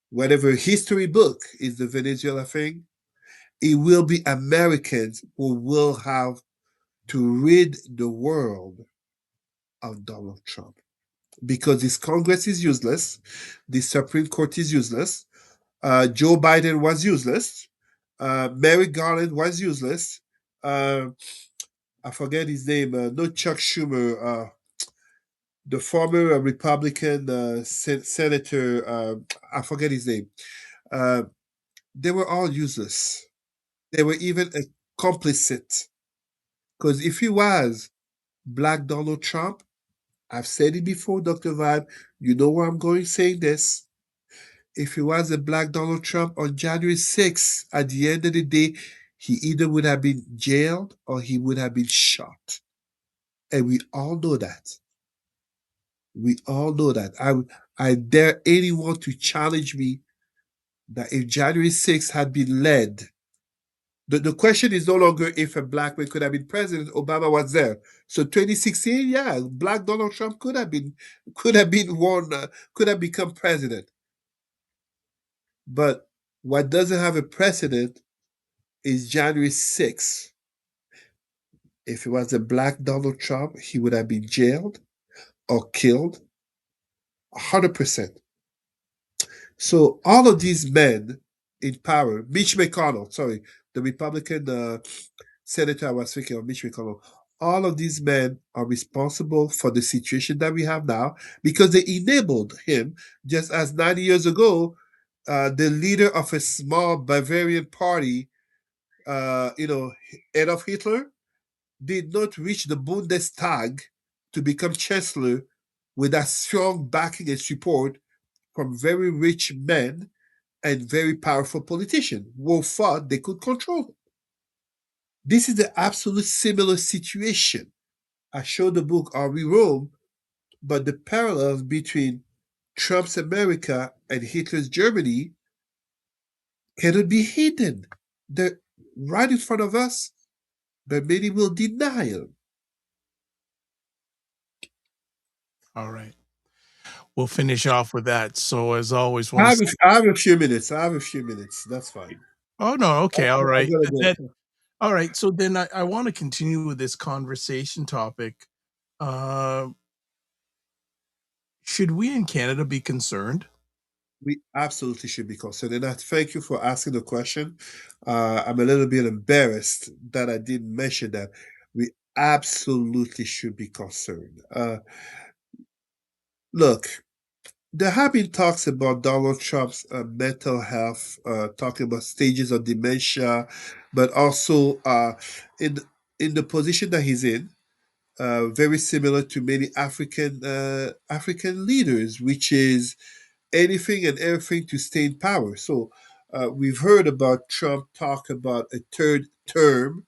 whatever history book is the Venezuela thing. It will be Americans who will have to rid the world of Donald Trump, because this Congress is useless, the Supreme Court is useless, Joe Biden was useless, Merrick Garland was useless. I forget his name. Not Chuck Schumer. The former Republican senator. I forget his name. Uh, they were all useless. They were even complicit. Because if he was Black Donald Trump, I've said it before, Dr. Vibe, you know where I'm going saying this. If he was a Black Donald Trump on January 6th, at the end of the day, he either would have been jailed or he would have been shot. And we all know that. We all know that. I dare anyone to challenge me that if January 6th had been led, the question is no longer if a black man could have been president. Obama was there. So 2016, yeah, Black Donald Trump could have been one, could have become president. But what doesn't have a precedent is January 6th. If it was a Black Donald Trump, he would have been jailed or killed 100%. So all of these men in power, Mitch McConnell, sorry, the Republican senator I was thinking of, Mitch McConnell, All of these men are responsible for the situation that we have now because they enabled him, just as 90 years ago, the leader of a small Bavarian party, Adolf Hitler, did not reach the Bundestag to become chancellor with that strong backing and support from very rich men and very powerful politicians who thought they could control him. This is the absolute similar situation. I showed the book Are We Rome? But the parallels between Trump's America and Hitler's Germany cannot be hidden. They're right in front of us, but many will deny them. All right. We'll finish off with that. So, as always, I want to have, say, a, I have a few minutes. I have a few minutes. That's fine. oh, no, okay, all I right. gotta And then, go. all right. So, then I want to continue with this conversation topic. Uh, should we in Canada be concerned? We absolutely should be concerned. And I thank you for asking the question. I'm a little bit embarrassed that I didn't mention that. We absolutely should be concerned. Look, there have been talks about Donald Trump's mental health, talking about stages of dementia, but also in in the position that he's in, very similar to many African leaders, which is anything and everything to stay in power. So we've heard about Trump talk about a third term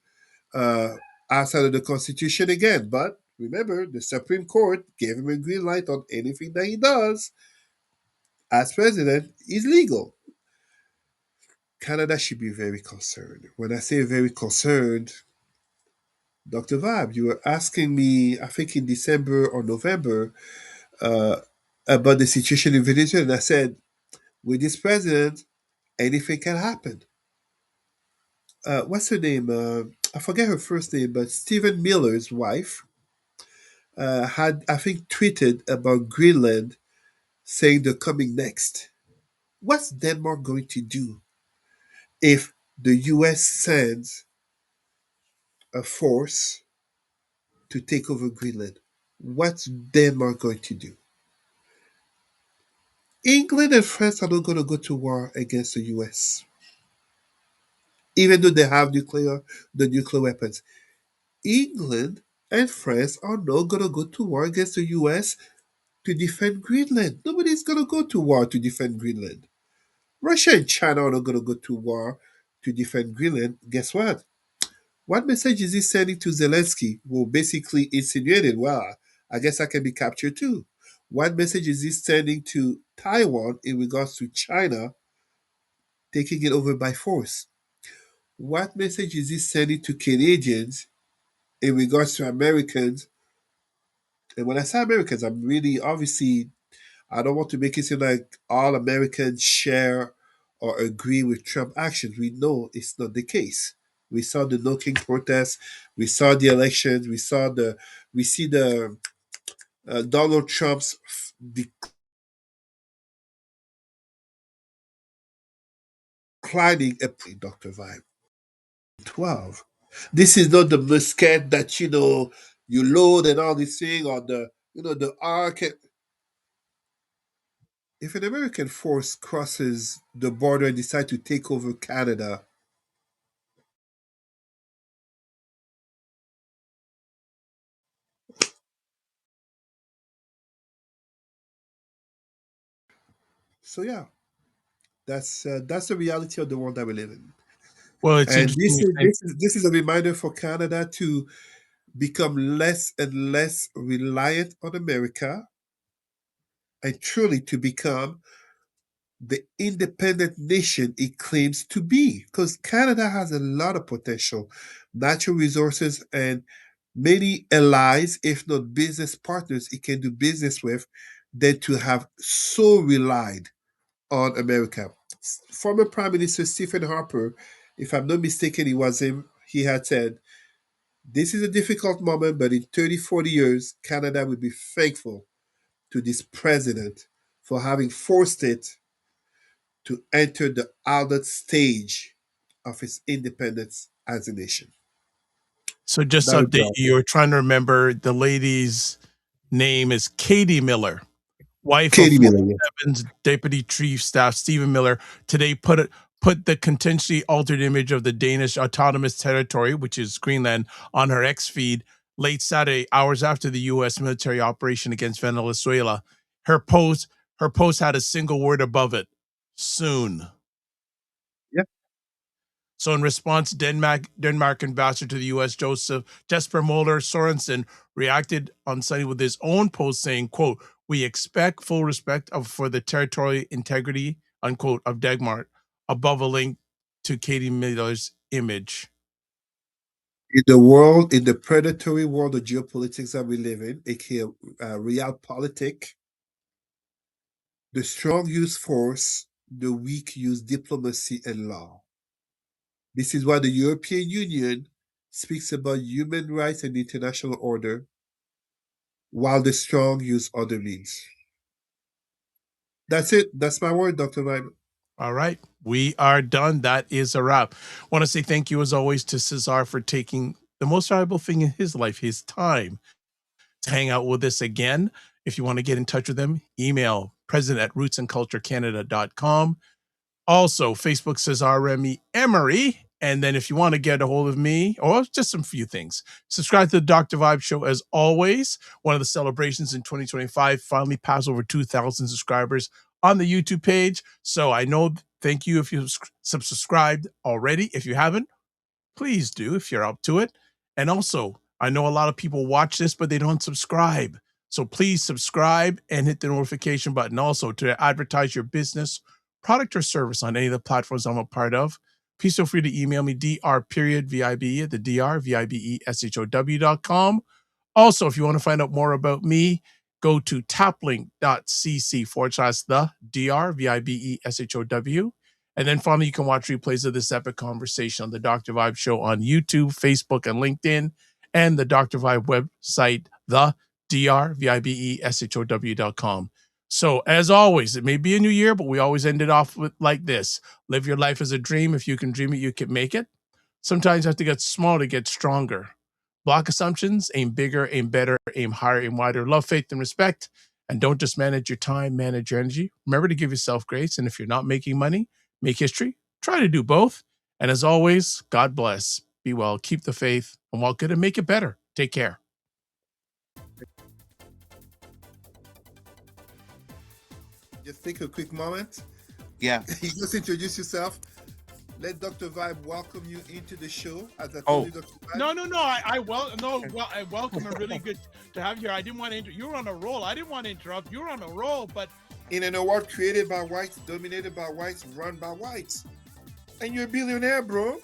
uh, outside of the Constitution again, but remember, the Supreme Court gave him a green light on anything that he does as president is legal. Canada should be very concerned. When I say very concerned, Dr. Vibe, you were asking me, I think in December or November, uh, about the situation in Venezuela. And I said, with this president, anything can happen. What's her name? I forget her first name, but Stephen Miller's wife had, I think, tweeted about Greenland saying they're coming next. What's Denmark going to do if the US sends a force to take over Greenland? What's Denmark going to do? England and France are not going to go to war against the US, even though they have the nuclear weapons. England and France are not going to go to war against the US to defend Greenland. Nobody's going to go to war to defend Greenland. Russia and China are not going to go to war to defend Greenland. Guess what? What message is he sending to Zelensky, who basically insinuated, well, I guess I can be captured too? What message is he sending to Taiwan in regards to China taking it over by force? What message is he sending to Canadians in regards to Americans? And when I say Americans, I'm really obviously, I don't want to make it seem like all Americans share or agree with Trump actions. We know it's not the case. We saw the No King protests. We saw the elections. We see the Donald Trump's declining a Dr. Vibe 12. This is not the musket that you load and all this thing, or the arc. If an American force crosses the border and decide to take over Canada, so yeah, that's the reality of the world that we live in. Well, it's And interesting this you is say. this is this is a reminder for Canada to become less and less reliant on America and truly to become the independent nation it claims to be. Because Canada has a lot of potential, natural resources, and many allies, if not business partners, it can do business with, than to have so relied on America. Former Prime Minister Stephen Harper, if I'm not mistaken, it was him, he had said, this is a difficult moment, but in 30, 40 years, Canada will be thankful to this president for having forced it to enter the adult stage of its independence as a nation. So just That would update be you. You're trying to remember the lady's name is Katie Miller, wife Katie of Miller. Yeah. 47's Deputy Chief Staff Stephen Miller. Today put the contentiously altered image of the Danish Autonomous Territory, which is Greenland, on her X feed late Saturday, hours after the U.S. military operation against Venezuela. Her post had a single word above it: soon. Yeah. So in response, Denmark ambassador to the U.S. Jesper Moller Sorensen reacted on Sunday with his own post saying, quote, "We expect full respect for the territorial integrity," unquote, of Denmark, above a link to Katie Miller's image. In the predatory world of geopolitics that we live in, aka realpolitik, the strong use force, the weak use diplomacy and law. This is why the European Union speaks about human rights and international order, while the strong use other means. That's it. That's my word, Dr. Vibe. All right. We are done. That is a wrap. Want to say thank you, as always, to Cesar for taking the most valuable thing in his life, his time, to hang out with us again. If you want to get in touch with him, email president@rootsandculturecanada.com. Also, Facebook, Cesar Remy Emery. And then if you want to get a hold of me, or just some few things, subscribe to the Dr. Vibe Show as always. One of the celebrations in 2025 finally passed over 2,000 subscribers on the YouTube page. So I know, thank you if you've subscribed already. If you haven't, please do if you're up to it. And also, I know a lot of people watch this, but they don't subscribe. So please subscribe and hit the notification button. Also, to advertise your business, product, or service on any of the platforms I'm a part of, please feel free to email me, dr.vibe at the dr.vibeshow.com. Also, if you want to find out more about me, go to taplink.cc/the dr.vibeshow. And then finally, you can watch replays of this epic conversation on the Dr. Vibe Show on YouTube, Facebook, and LinkedIn, and the Dr. Vibe website, the dr.vibeshow.com. So as always, it may be a new year, but we always end it off with like this: live your life as a dream. If you can dream it, you can make it. Sometimes you have to get small to get stronger. Block assumptions, aim bigger, aim better, aim higher, aim wider. Love, faith, and respect. And don't just manage your time, manage your energy. Remember to give yourself grace. And if you're not making money, make history. Try to do both. And as always, God bless. Be well. Keep the faith. And walk good and make it better. Take care. Just take a quick moment. Yeah. You just introduce yourself. Let Dr. Vibe welcome you into the show. As I told you, Dr. Vibe. No. I welcome. I'm really good to have you here. I didn't want to. You were on a roll. I didn't want to interrupt. You were on a roll, but In an award created by whites, dominated by whites, run by whites. And you're a billionaire, bro.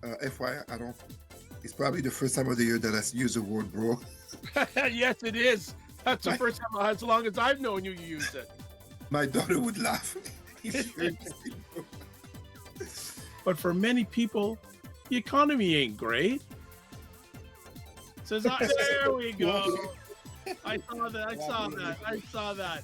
FYI, I don't. It's probably the first time of the year that I use the word bro. yes, it is. That's the first time, as long as I've known you, you used it. My daughter would laugh. if she heard me say bro. But for many people, the economy ain't great. There we go. I saw that.